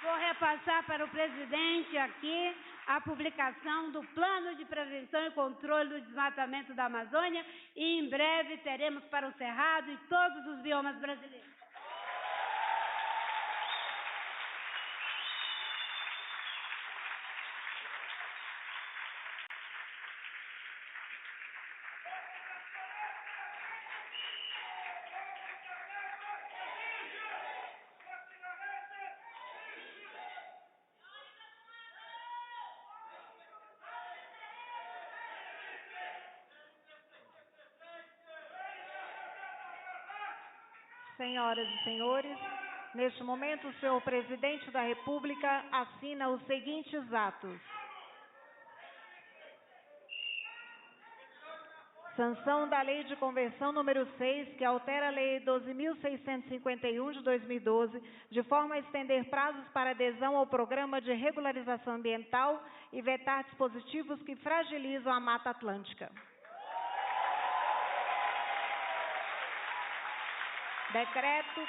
Vou repassar para o presidente aqui a publicação do Plano de Prevenção e Controle do Desmatamento da Amazônia e em breve teremos para o Cerrado e todos os biomas brasileiros. Senhoras e senhores, neste momento o senhor presidente da República assina os seguintes atos. Sanção da Lei de Conversão número 6, que altera a Lei 12.651 de 2012, de forma a estender prazos para adesão ao Programa de Regularização Ambiental e vetar dispositivos que fragilizam a Mata Atlântica. Decreto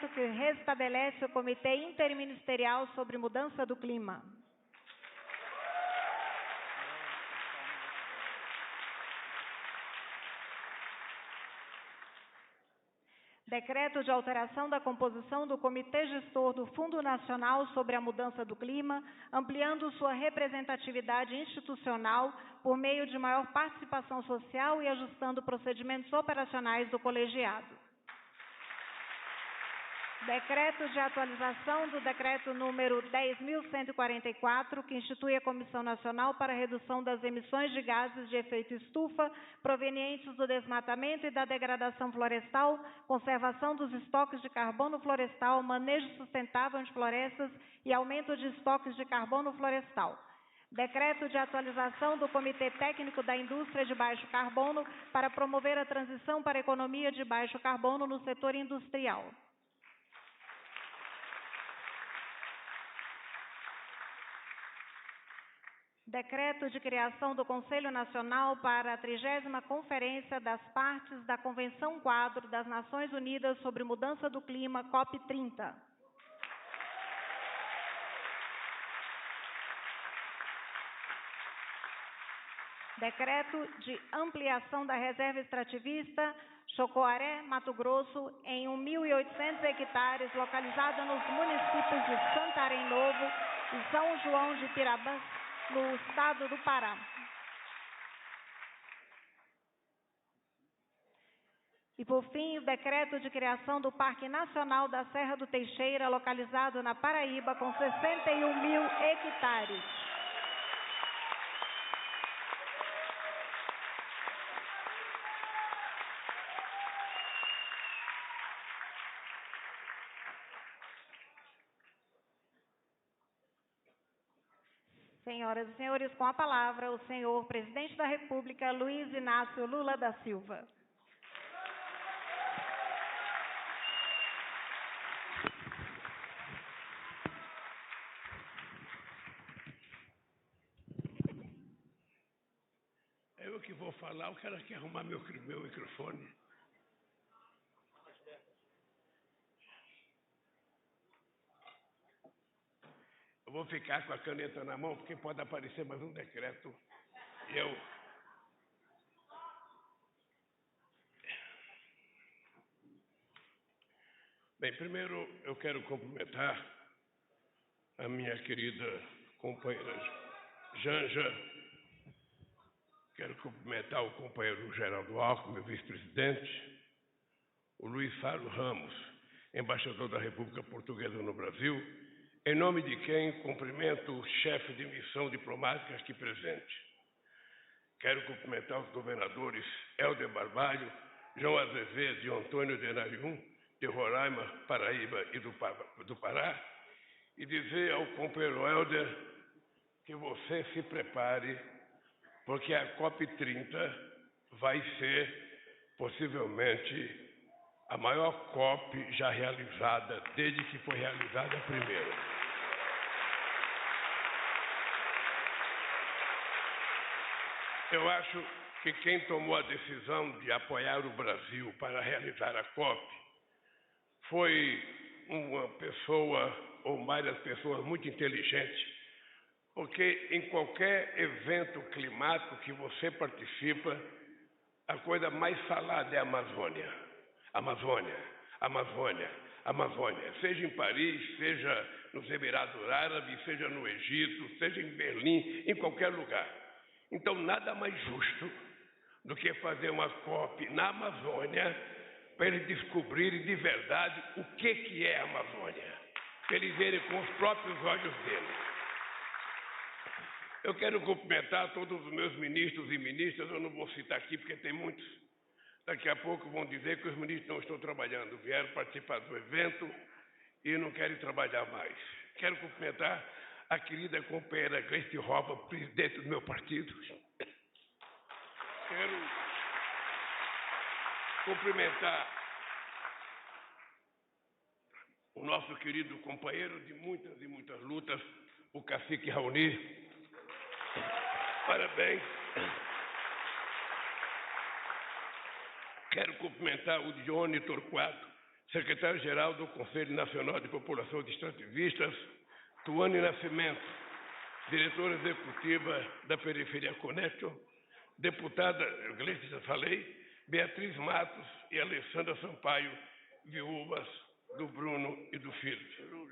que restabelece o Comitê Interministerial sobre Mudança do Clima. Decreto de alteração da composição do Comitê Gestor do Fundo Nacional sobre a Mudança do Clima, ampliando sua representatividade institucional por meio de maior participação social e ajustando procedimentos operacionais do colegiado. Decreto de atualização do Decreto número 10.144, que institui a Comissão Nacional para a Redução das Emissões de Gases de Efeito Estufa provenientes do desmatamento e da degradação florestal, conservação dos estoques de carbono florestal, manejo sustentável de florestas e aumento de estoques de carbono florestal. Decreto de atualização do Comitê Técnico da Indústria de Baixo Carbono para promover a transição para a economia de baixo carbono no setor industrial. Decreto de criação do Conselho Nacional para a 30ª Conferência das Partes da Convenção Quadro das Nações Unidas sobre Mudança do Clima, COP30. Decreto de ampliação da reserva extrativista Chocoaré, Mato Grosso, em 1.800 hectares, localizada nos municípios de Santarém Novo e São João de Pirabã, no estado do Pará. E, por fim, o decreto de criação do Parque Nacional da Serra do Teixeira, localizado na Paraíba, com 61.000 hectares. Senhoras e senhores, com a palavra, o senhor presidente da República, Luiz Inácio Lula da Silva. É eu que vou falar, o cara quer arrumar meu microfone. Eu vou ficar com a caneta na mão, porque pode aparecer mais um decreto. Bem, primeiro eu quero cumprimentar a minha querida companheira Janja. Quero cumprimentar o companheiro Geraldo Alckmin, meu vice-presidente, o Luiz Faro Ramos, embaixador da República Portuguesa no Brasil, em nome de quem cumprimento o chefe de missão diplomática aqui presente. Quero cumprimentar os governadores Helder Barbalho, João Azevedo e Antônio Denarium, de Roraima, Paraíba e do Pará, e dizer ao companheiro Helder que você se prepare, porque a COP30 vai ser, possivelmente, a maior COP já realizada, desde que foi realizada a primeira. Eu acho que quem tomou a decisão de apoiar o Brasil para realizar a COP foi uma pessoa, ou várias pessoas muito inteligentes, porque em qualquer evento climático que você participa, a coisa mais falada é a Amazônia. Amazônia, Amazônia, Amazônia. Seja em Paris, seja nos Emirados Árabes, seja no Egito, seja em Berlim, em qualquer lugar. Então, nada mais justo do que fazer uma COP na Amazônia para eles descobrirem de verdade o que é a Amazônia, para eles verem com os próprios olhos deles. Eu quero cumprimentar todos os meus ministros e ministras, eu não vou citar aqui porque tem muitos. Daqui a pouco vão dizer que os ministros não estão trabalhando, vieram participar do evento e não querem trabalhar mais. Quero cumprimentar a querida companheira Gleice Roba, presidente do meu partido. Quero cumprimentar o nosso querido companheiro de muitas e muitas lutas, o cacique Raoni. Parabéns. Quero cumprimentar o Dione Torquato, secretário-geral do Conselho Nacional de População de Extrativistas, Tuane Nascimento, diretora executiva da Periferia Connection, deputada, Gleice, já falei, Beatriz Matos e Alessandra Sampaio, viúvas do Bruno e do filho.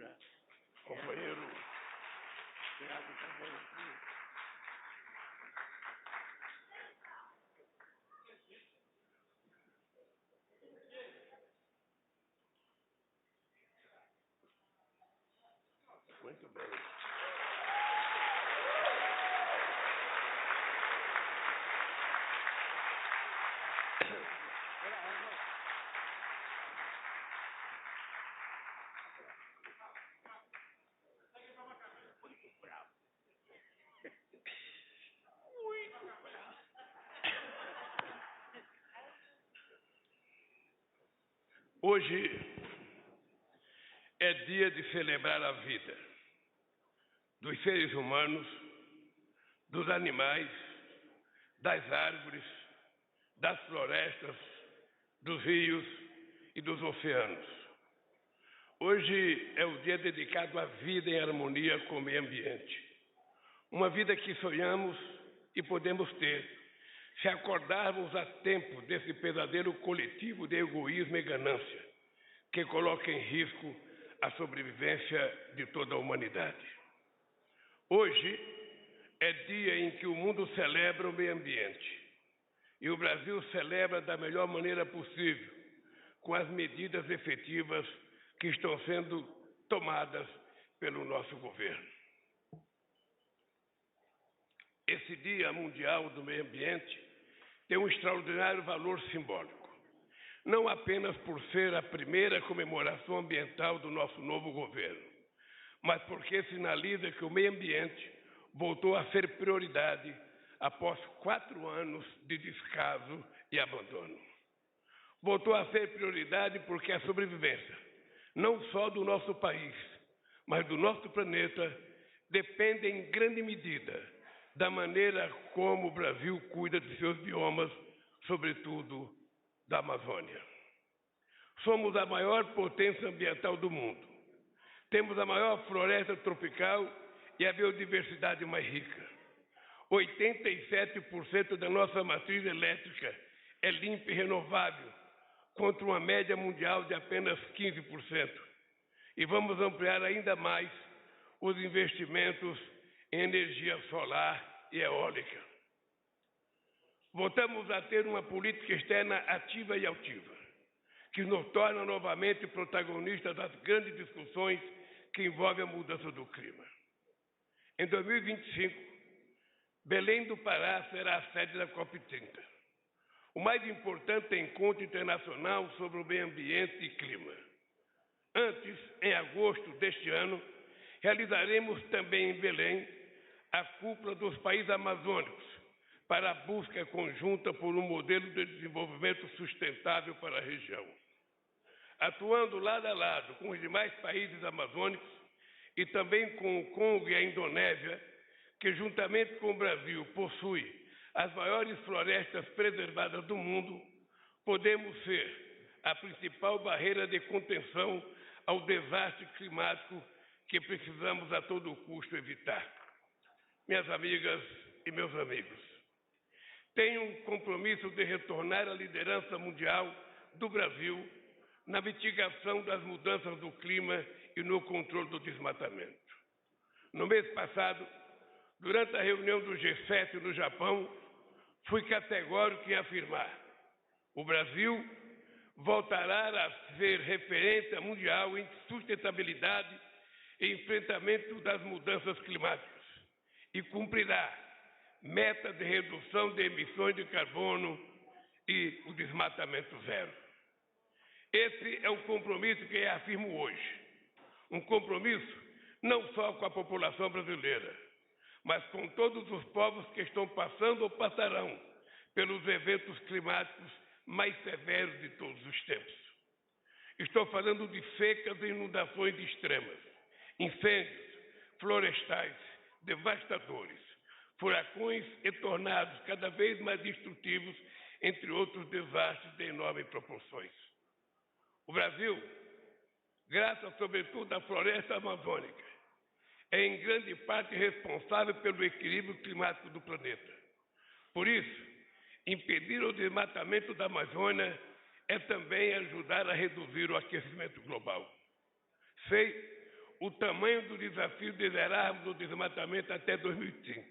Companheiro. Muito bem. Hoje é dia de celebrar a vida dos seres humanos, dos animais, das árvores, das florestas, dos rios e dos oceanos. Hoje é o dia dedicado à vida em harmonia com o meio ambiente. Uma vida que sonhamos e podemos ter, se acordarmos a tempo desse pesadelo coletivo de egoísmo e ganância, que coloca em risco a sobrevivência de toda a humanidade. Hoje é dia em que o mundo celebra o meio ambiente. E o Brasil celebra da melhor maneira possível, com as medidas efetivas que estão sendo tomadas pelo nosso governo. Esse Dia Mundial do Meio Ambiente tem um extraordinário valor simbólico, não apenas por ser a primeira comemoração ambiental do nosso novo governo, mas porque sinaliza que o meio ambiente voltou a ser prioridade após 4 anos de descaso e abandono. Voltou a ser prioridade porque a sobrevivência, não só do nosso país, mas do nosso planeta, depende em grande medida da maneira como o Brasil cuida de seus biomas, sobretudo da Amazônia. Somos a maior potência ambiental do mundo. Temos a maior floresta tropical e a biodiversidade mais rica. 87% da nossa matriz elétrica é limpa e renovável, contra uma média mundial de apenas 15%. E vamos ampliar ainda mais os investimentos em energia solar e eólica. Voltamos a ter uma política externa ativa e altiva, que nos torna novamente protagonistas das grandes discussões que envolvem a mudança do clima. Em 2025, Belém do Pará será a sede da COP30, o mais importante encontro internacional sobre o meio ambiente e clima. Antes, em agosto deste ano, realizaremos também em Belém a cúpula dos países amazônicos para a busca conjunta por um modelo de desenvolvimento sustentável para a região. Atuando lado a lado com os demais países amazônicos e também com o Congo e a Indonésia, que juntamente com o Brasil possui as maiores florestas preservadas do mundo, podemos ser a principal barreira de contenção ao desastre climático que precisamos a todo custo evitar. Minhas amigas e meus amigos, tenho um compromisso de retornar à liderança mundial do Brasil na mitigação das mudanças do clima e no controle do desmatamento. No mês passado, durante a reunião do G7 no Japão, fui categórico em afirmar: o Brasil voltará a ser referência mundial em sustentabilidade e enfrentamento das mudanças climáticas. e cumprirá metas de redução de emissões de carbono e o desmatamento zero. Esse é o compromisso que afirmo hoje. Um compromisso não só com a população brasileira, mas com todos os povos que estão passando ou passarão pelos eventos climáticos mais severos de todos os tempos. Estou falando de secas e inundações extremas, incêndios florestais devastadores, furacões e tornados cada vez mais destrutivos, entre outros desastres de enormes proporções. O Brasil, graças sobretudo à floresta amazônica, é em grande parte responsável pelo equilíbrio climático do planeta. Por isso, impedir o desmatamento da Amazônia é também ajudar a reduzir o aquecimento global. Sei o tamanho do desafio de zerarmos o desmatamento até 2030,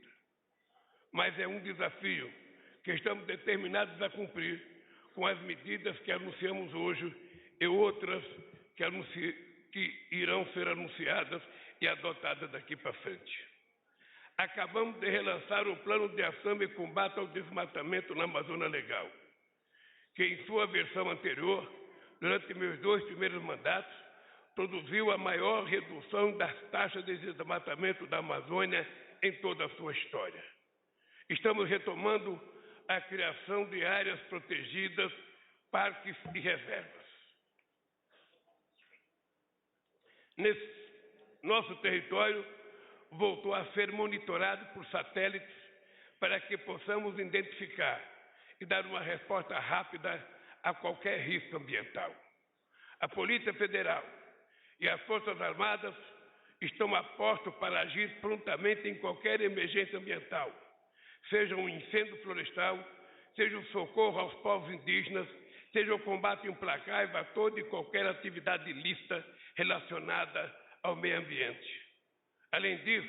mas é um desafio que estamos determinados a cumprir com as medidas que anunciamos hoje e outras que irão ser anunciadas e adotadas daqui para frente. Acabamos de relançar o Plano de Ação e Combate ao Desmatamento na Amazônia Legal, que em sua versão anterior, durante meus 2 primeiros mandatos, produziu a maior redução das taxas de desmatamento da Amazônia em toda a sua história. Estamos retomando a criação de áreas protegidas, parques e reservas. Nosso território voltou a ser monitorado por satélites para que possamos identificar e dar uma resposta rápida a qualquer risco ambiental. A Polícia Federal e as Forças Armadas estão a postos para agir prontamente em qualquer emergência ambiental, seja um incêndio florestal, seja o socorro aos povos indígenas, seja o combate implacável a toda e qualquer atividade ilícita relacionada ao meio ambiente. Além disso,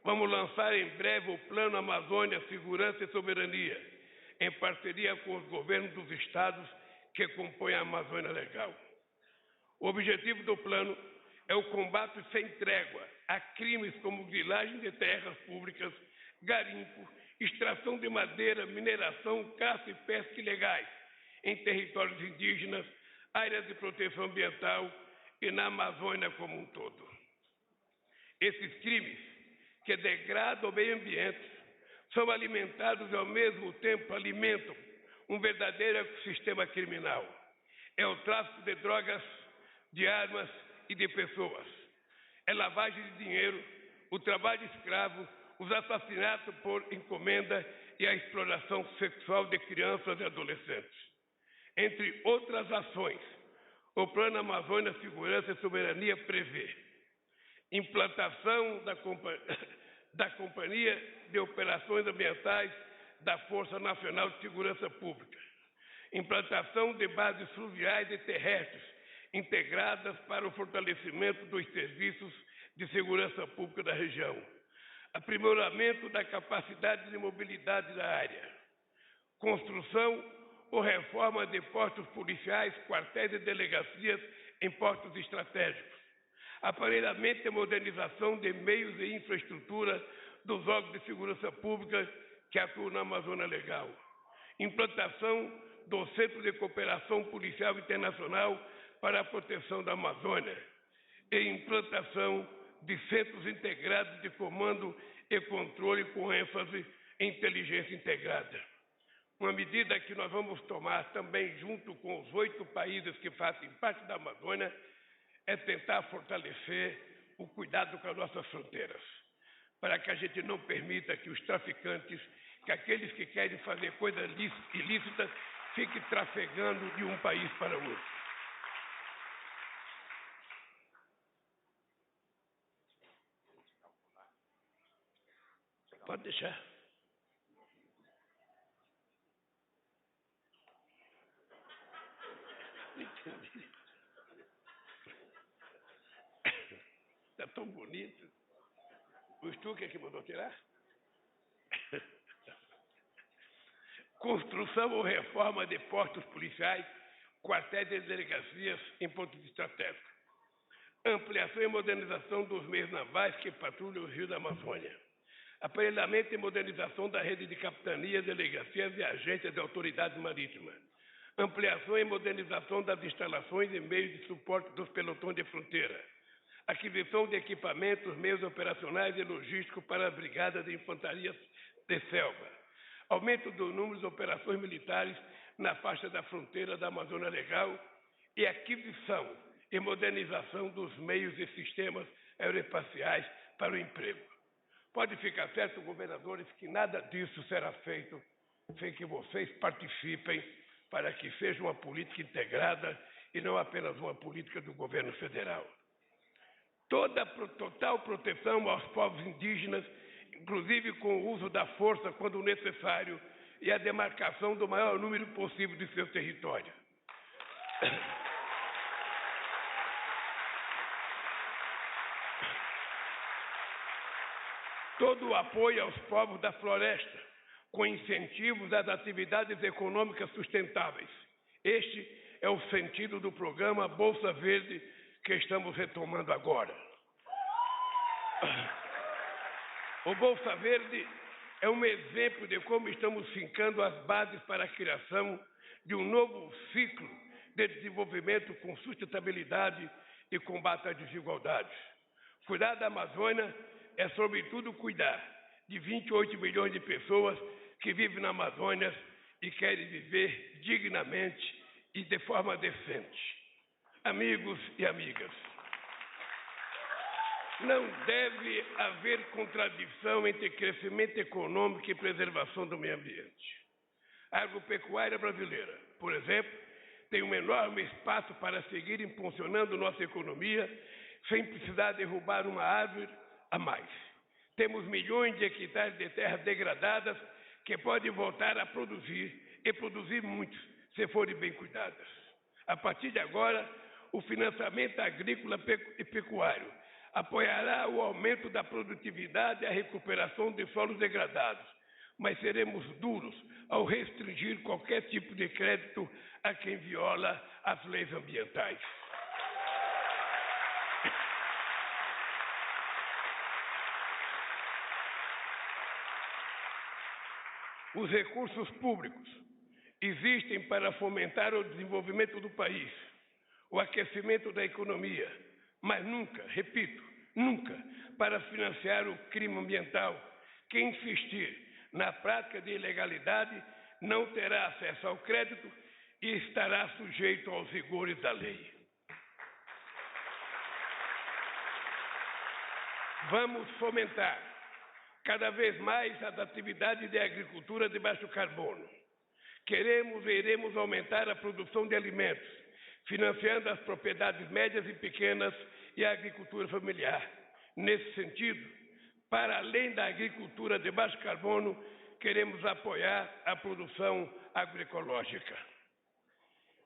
vamos lançar em breve o Plano Amazônia Segurança e Soberania, em parceria com os governos dos estados que compõem a Amazônia Legal. O objetivo do plano é o combate sem trégua a crimes como grilagem de terras públicas, garimpo, extração de madeira, mineração, caça e pesca ilegais em territórios indígenas, áreas de proteção ambiental e na Amazônia como um todo. Esses crimes que degradam o meio ambiente são alimentados e ao mesmo tempo alimentam um verdadeiro ecossistema criminal. É o tráfico de drogas, de armas e de pessoas. É lavagem de dinheiro, o trabalho escravo, os assassinatos por encomenda e a exploração sexual de crianças e adolescentes. Entre outras ações, o Plano Amazônia Segurança e Soberania prevê implantação da Companhia de Operações Ambientais da Força Nacional de Segurança Pública, implantação de bases fluviais e terrestres integradas para o fortalecimento dos serviços de segurança pública da região, aprimoramento da capacidade de mobilidade da área, construção ou reforma de postos policiais, quartéis e delegacias em postos estratégicos, aparelhamento e modernização de meios e infraestrutura dos órgãos de segurança pública que atuam na Amazônia Legal, implantação do Centro de Cooperação Policial Internacional para a Proteção da Amazônia e implantação de centros integrados de comando e controle com ênfase em inteligência integrada. Uma medida que nós vamos tomar também junto com os 8 países que fazem parte da Amazônia é tentar fortalecer o cuidado com as nossas fronteiras, para que a gente não permita que os traficantes, que aqueles que querem fazer coisas ilícitas, fiquem trafegando de um país para o outro. Pode deixar. Está tão bonito. O Stuck é que mandou tirar? Construção ou reforma de postos policiais, quartéis e delegacias em pontos estratégicos. Ampliação e modernização dos meios navais que patrulham o Rio da Amazônia. aparelhamento e modernização da rede de capitanias, delegacias e agências de autoridade marítima, ampliação e modernização das instalações e meios de suporte dos pelotões de fronteira, aquisição de equipamentos, meios operacionais e logísticos para as brigadas de infantaria de selva, aumento do número de operações militares na faixa da fronteira da Amazônia Legal e aquisição e modernização dos meios e sistemas aeroespaciais para o emprego. Pode ficar certo, governadores, que nada disso será feito sem que vocês participem para que seja uma política integrada e não apenas uma política do governo federal. Total proteção aos povos indígenas, inclusive com o uso da força quando necessário e a demarcação do maior número possível de seu território. Todo o apoio aos povos da floresta, com incentivos às atividades econômicas sustentáveis. Este é o sentido do programa Bolsa Verde que estamos retomando agora. O Bolsa Verde é um exemplo de como estamos fincando as bases para a criação de um novo ciclo de desenvolvimento com sustentabilidade e combate às desigualdades. Cuidar da Amazônia é, sobretudo, cuidar de 28 milhões de pessoas que vivem na Amazônia e querem viver dignamente e de forma decente. Amigos e amigas, não deve haver contradição entre crescimento econômico e preservação do meio ambiente. A agropecuária brasileira, por exemplo, tem um enorme espaço para seguir impulsionando nossa economia sem precisar derrubar uma árvore a mais. Temos milhões de hectares de terras degradadas que podem voltar a produzir e produzir muitos, se forem bem cuidadas. A partir de agora, o financiamento agrícola e pecuário apoiará o aumento da produtividade e a recuperação de solos degradados, mas seremos duros ao restringir qualquer tipo de crédito a quem viola as leis ambientais. Os recursos públicos existem para fomentar o desenvolvimento do país, o aquecimento da economia, mas nunca, repito, nunca para financiar o crime ambiental. Quem insistir na prática de ilegalidade não terá acesso ao crédito e estará sujeito aos rigores da lei. Vamos fomentar cada vez mais as atividades de agricultura de baixo carbono. Queremos e iremos aumentar a produção de alimentos, financiando as propriedades médias e pequenas e a agricultura familiar. Nesse sentido, para além da agricultura de baixo carbono, queremos apoiar a produção agroecológica.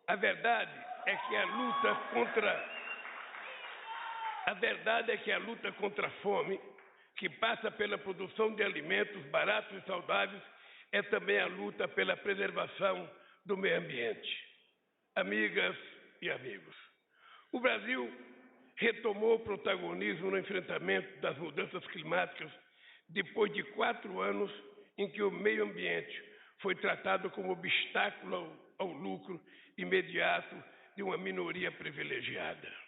A verdade é que a luta contra a fome, que passa pela produção de alimentos baratos e saudáveis, é também a luta pela preservação do meio ambiente. Amigas e amigos, o Brasil retomou o protagonismo no enfrentamento das mudanças climáticas depois de 4 anos em que o meio ambiente foi tratado como obstáculo ao lucro imediato de uma minoria privilegiada.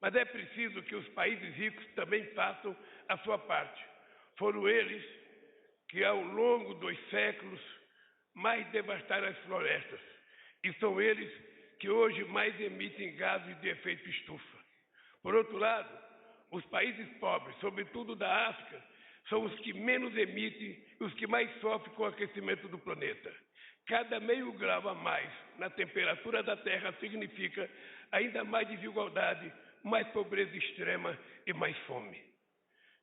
Mas é preciso que os países ricos também façam a sua parte. Foram eles que, ao longo dos séculos, mais devastaram as florestas. E são eles que hoje mais emitem gases de efeito estufa. Por outro lado, os países pobres, sobretudo da África, são os que menos emitem e os que mais sofrem com o aquecimento do planeta. Cada meio grau a mais na temperatura da Terra significa ainda mais desigualdade, mais pobreza extrema e mais fome.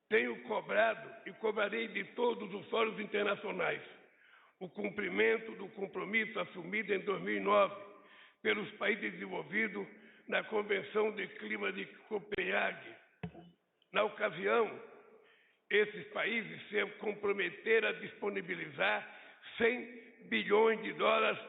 Tenho cobrado e cobrarei de todos os fóruns internacionais o cumprimento do compromisso assumido em 2009 pelos países desenvolvidos na Convenção de Clima de Copenhague. Na ocasião, esses países se comprometeram a disponibilizar $100 bilhões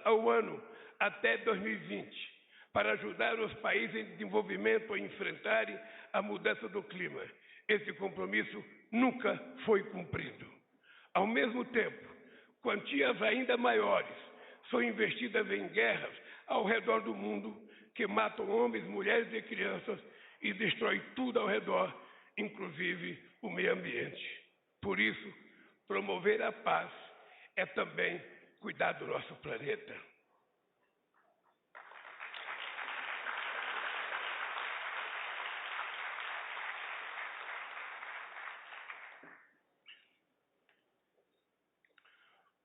ao ano até 2020 para ajudar os países em desenvolvimento a enfrentarem a mudança do clima. Esse compromisso nunca foi cumprido. Ao mesmo tempo, quantias ainda maiores são investidas em guerras ao redor do mundo que matam homens, mulheres e crianças e destroem tudo ao redor, inclusive o meio ambiente. Por isso, promover a paz é também cuidar do nosso planeta.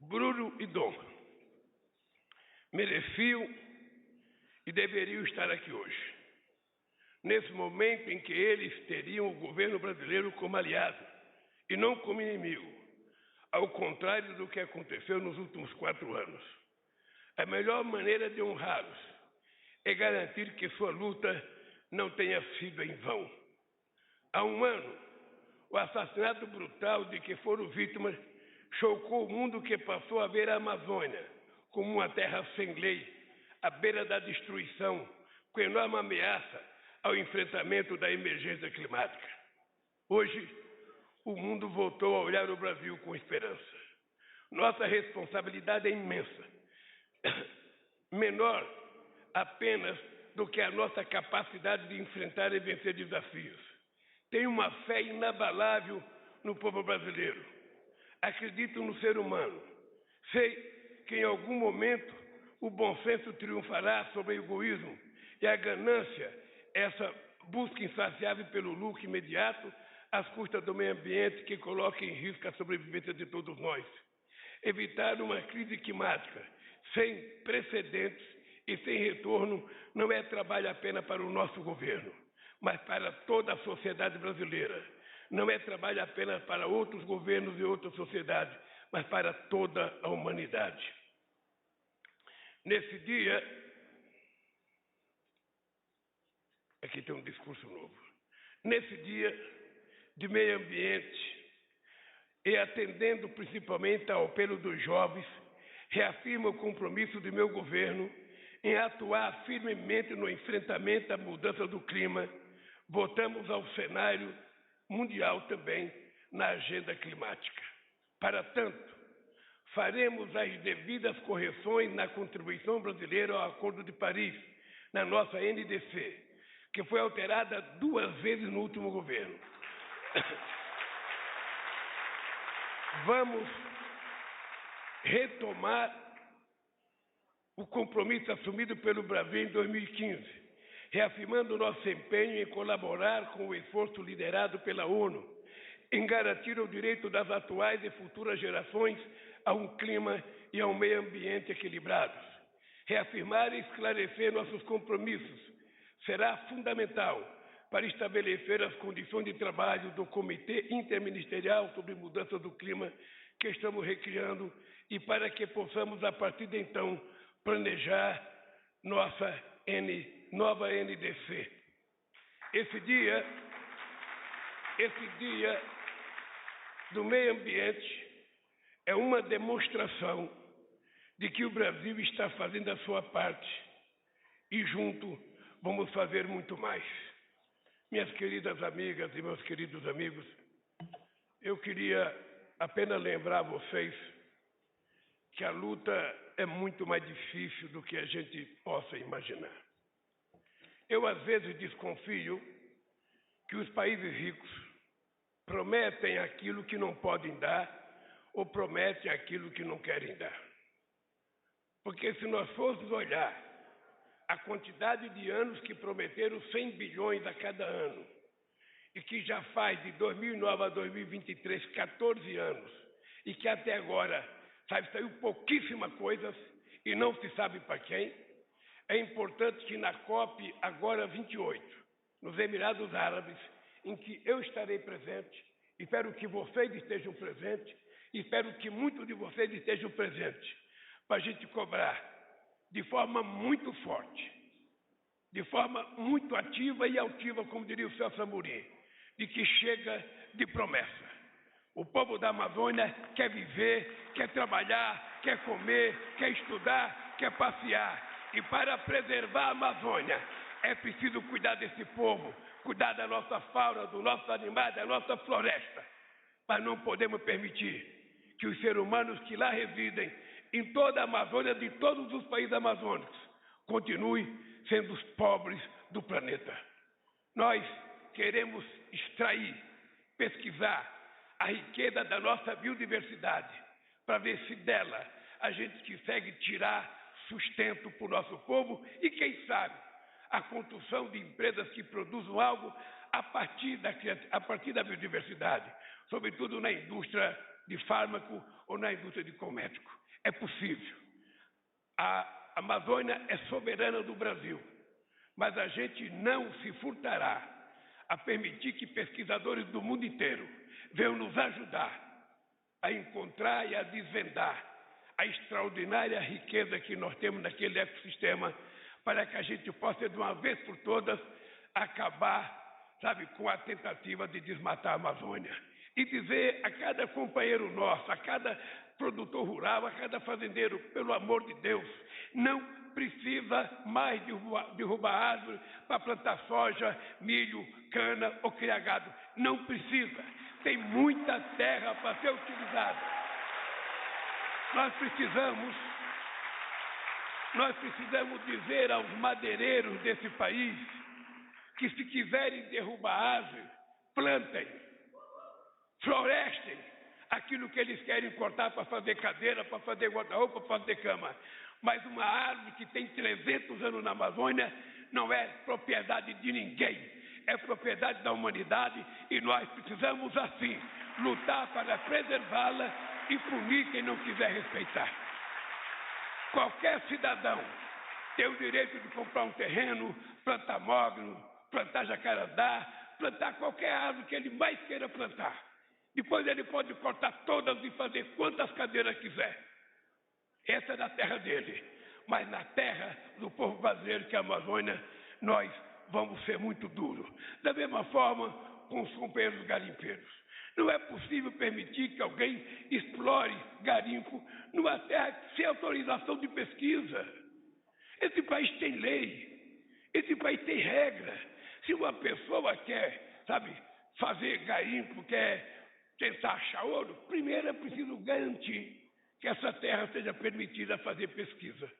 Bruno e Dom mereciam e deveriam estar aqui hoje, nesse momento em que eles teriam o governo brasileiro como aliado e não como inimigo, ao contrário do que aconteceu nos últimos 4 anos. A melhor maneira de honrá-los é garantir que sua luta não tenha sido em vão. Há um ano, o assassinato brutal de que foram vítimas chocou o mundo, que passou a ver a Amazônia como uma terra sem lei, à beira da destruição, com enorme ameaça ao enfrentamento da emergência climática. Hoje, o mundo voltou a olhar o Brasil com esperança. Nossa responsabilidade é imensa, menor apenas do que a nossa capacidade de enfrentar e vencer desafios. Tenho uma fé inabalável no povo brasileiro. Acredito no ser humano. Sei que em algum momento o bom senso triunfará sobre o egoísmo e a ganância, essa busca insaciável pelo lucro imediato às custas do meio ambiente, que coloca em risco a sobrevivência de todos nós. Evitar uma crise climática sem precedentes e sem retorno não é trabalho apenas para o nosso governo, mas para toda a sociedade brasileira. Não é trabalho apenas para outros governos e outras sociedades, mas para toda a humanidade. Nesse dia, aqui tem um discurso novo. Nesse dia de meio ambiente, e atendendo principalmente ao apelo dos jovens, reafirmo o compromisso do meu governo em atuar firmemente no enfrentamento à mudança do clima. Voltamos ao cenário mundial também na agenda climática. Para tanto, faremos as devidas correções na contribuição brasileira ao Acordo de Paris, na nossa NDC, que foi alterada 2 vezes no último governo. Vamos retomar o compromisso assumido pelo Brasil em 2015, reafirmando nosso empenho em colaborar com o esforço liderado pela ONU em garantir o direito das atuais e futuras gerações a um clima e a um meio ambiente equilibrados. Reafirmar e esclarecer nossos compromissos será fundamental para estabelecer as condições de trabalho do Comitê Interministerial sobre Mudança do Clima que estamos recriando e para que possamos, a partir de então, planejar nossa nova NDC. Esse dia do meio ambiente é uma demonstração de que o Brasil está fazendo a sua parte e junto vamos fazer muito mais. Minhas queridas amigas e meus queridos amigos, eu queria apenas lembrar a vocês que a luta é muito mais difícil do que a gente possa imaginar. Eu, às vezes, desconfio que os países ricos prometem aquilo que não podem dar ou prometem aquilo que não querem dar. Porque se nós fôssemos olhar a quantidade de anos que prometeram 100 bilhões a cada ano e que já faz de 2009 a 2023 14 anos e que até agora saiu pouquíssima coisa e não se sabe para quem, é importante que na COP agora 28, nos Emirados Árabes, em que eu estarei presente, espero que vocês estejam presentes, espero que muitos de vocês estejam presentes, para a gente cobrar de forma muito forte, de forma muito ativa e altiva, como diria o Celso Amorim, de que chega de promessa. O povo da Amazônia quer viver, quer trabalhar, quer comer, quer estudar, quer passear. E para preservar a Amazônia, é preciso cuidar desse povo, cuidar da nossa fauna, dos nossos animais, da nossa floresta. Mas não podemos permitir que os seres humanos que lá residem, em toda a Amazônia, de todos os países amazônicos, continuem sendo os pobres do planeta. Nós queremos extrair, pesquisar a riqueza da nossa biodiversidade, para ver se dela a gente consegue tirar sustento para o nosso povo e, quem sabe, a construção de empresas que produzam algo a partir da biodiversidade, sobretudo na indústria de fármaco ou na indústria de cosmético. É possível. A Amazônia é soberana do Brasil, mas a gente não se furtará a permitir que pesquisadores do mundo inteiro venham nos ajudar a encontrar e a desvendar a extraordinária riqueza que nós temos naquele ecossistema, para que a gente possa, de uma vez por todas, acabar, com a tentativa de desmatar a Amazônia. E dizer a cada companheiro nosso, a cada produtor rural, a cada fazendeiro, pelo amor de Deus, não precisa mais derrubar árvore para plantar soja, milho, cana ou criar gado. Não precisa. Tem muita terra para ser utilizada. Nós precisamos dizer aos madeireiros desse país que, se quiserem derrubar árvore, plantem, florestem aquilo que eles querem cortar para fazer cadeira, para fazer guarda-roupa, para fazer cama. Mas uma árvore que tem 300 anos na Amazônia não é propriedade de ninguém, é propriedade da humanidade, e nós precisamos, assim, lutar para preservá-la e punir quem não quiser respeitar. Qualquer cidadão tem o direito de comprar um terreno, plantar mogno, plantar jacarandá, plantar qualquer árvore que ele mais queira plantar. Depois ele pode cortar todas e fazer quantas cadeiras quiser. Essa é da terra dele. Mas na terra do povo brasileiro, que é a Amazônia, nós vamos ser muito duros. Da mesma forma com os companheiros garimpeiros. Não é possível permitir que alguém explore garimpo numa terra sem autorização de pesquisa. Esse país tem lei, esse país tem regra. Se uma pessoa quer, fazer garimpo, quer tentar achar ouro, primeiro é preciso garantir que essa terra seja permitida fazer pesquisa.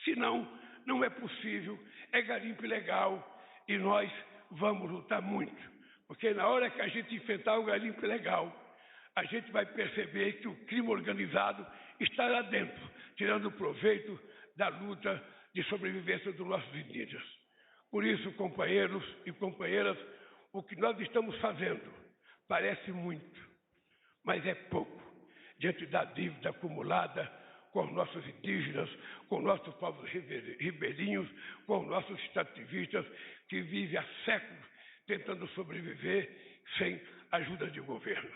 Senão, não é possível, é garimpo ilegal, e nós vamos lutar muito. Porque na hora que a gente enfrentar o garimpo ilegal, a gente vai perceber que o crime organizado está lá dentro, tirando proveito da luta de sobrevivência dos nossos indígenas. Por isso, companheiros e companheiras, o que nós estamos fazendo parece muito, mas é pouco, diante da dívida acumulada com os nossos indígenas, com os nossos povos ribeirinhos, com os nossos extrativistas que vivem há séculos tentando sobreviver sem ajuda de governo.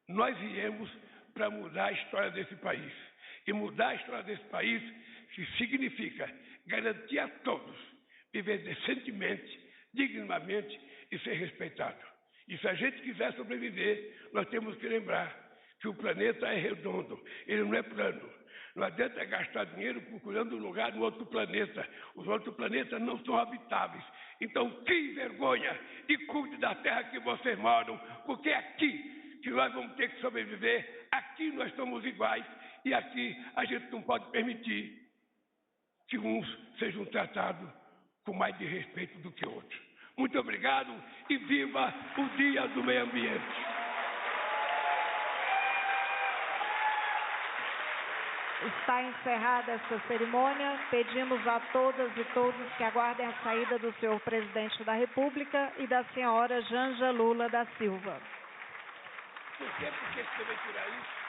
Nós viemos para mudar a história desse país. E mudar a história desse país significa garantir a todos viver decentemente, dignamente e ser respeitado. E se a gente quiser sobreviver, nós temos que lembrar que o planeta é redondo, ele não é plano. Não adianta gastar dinheiro procurando um lugar no outro planeta. Os outros planetas não são habitáveis. Então, crie vergonha e cuide da terra que vocês moram, porque é aqui que nós vamos ter que sobreviver, aqui nós somos iguais, e aqui a gente não pode permitir que uns sejam tratados com mais de respeito do que outros. Muito obrigado e viva o Dia do Meio Ambiente. Está encerrada esta cerimônia. Pedimos a todas e todos que aguardem a saída do senhor presidente da República e da senhora Janja Lula da Silva. Por que você vai tirar isso?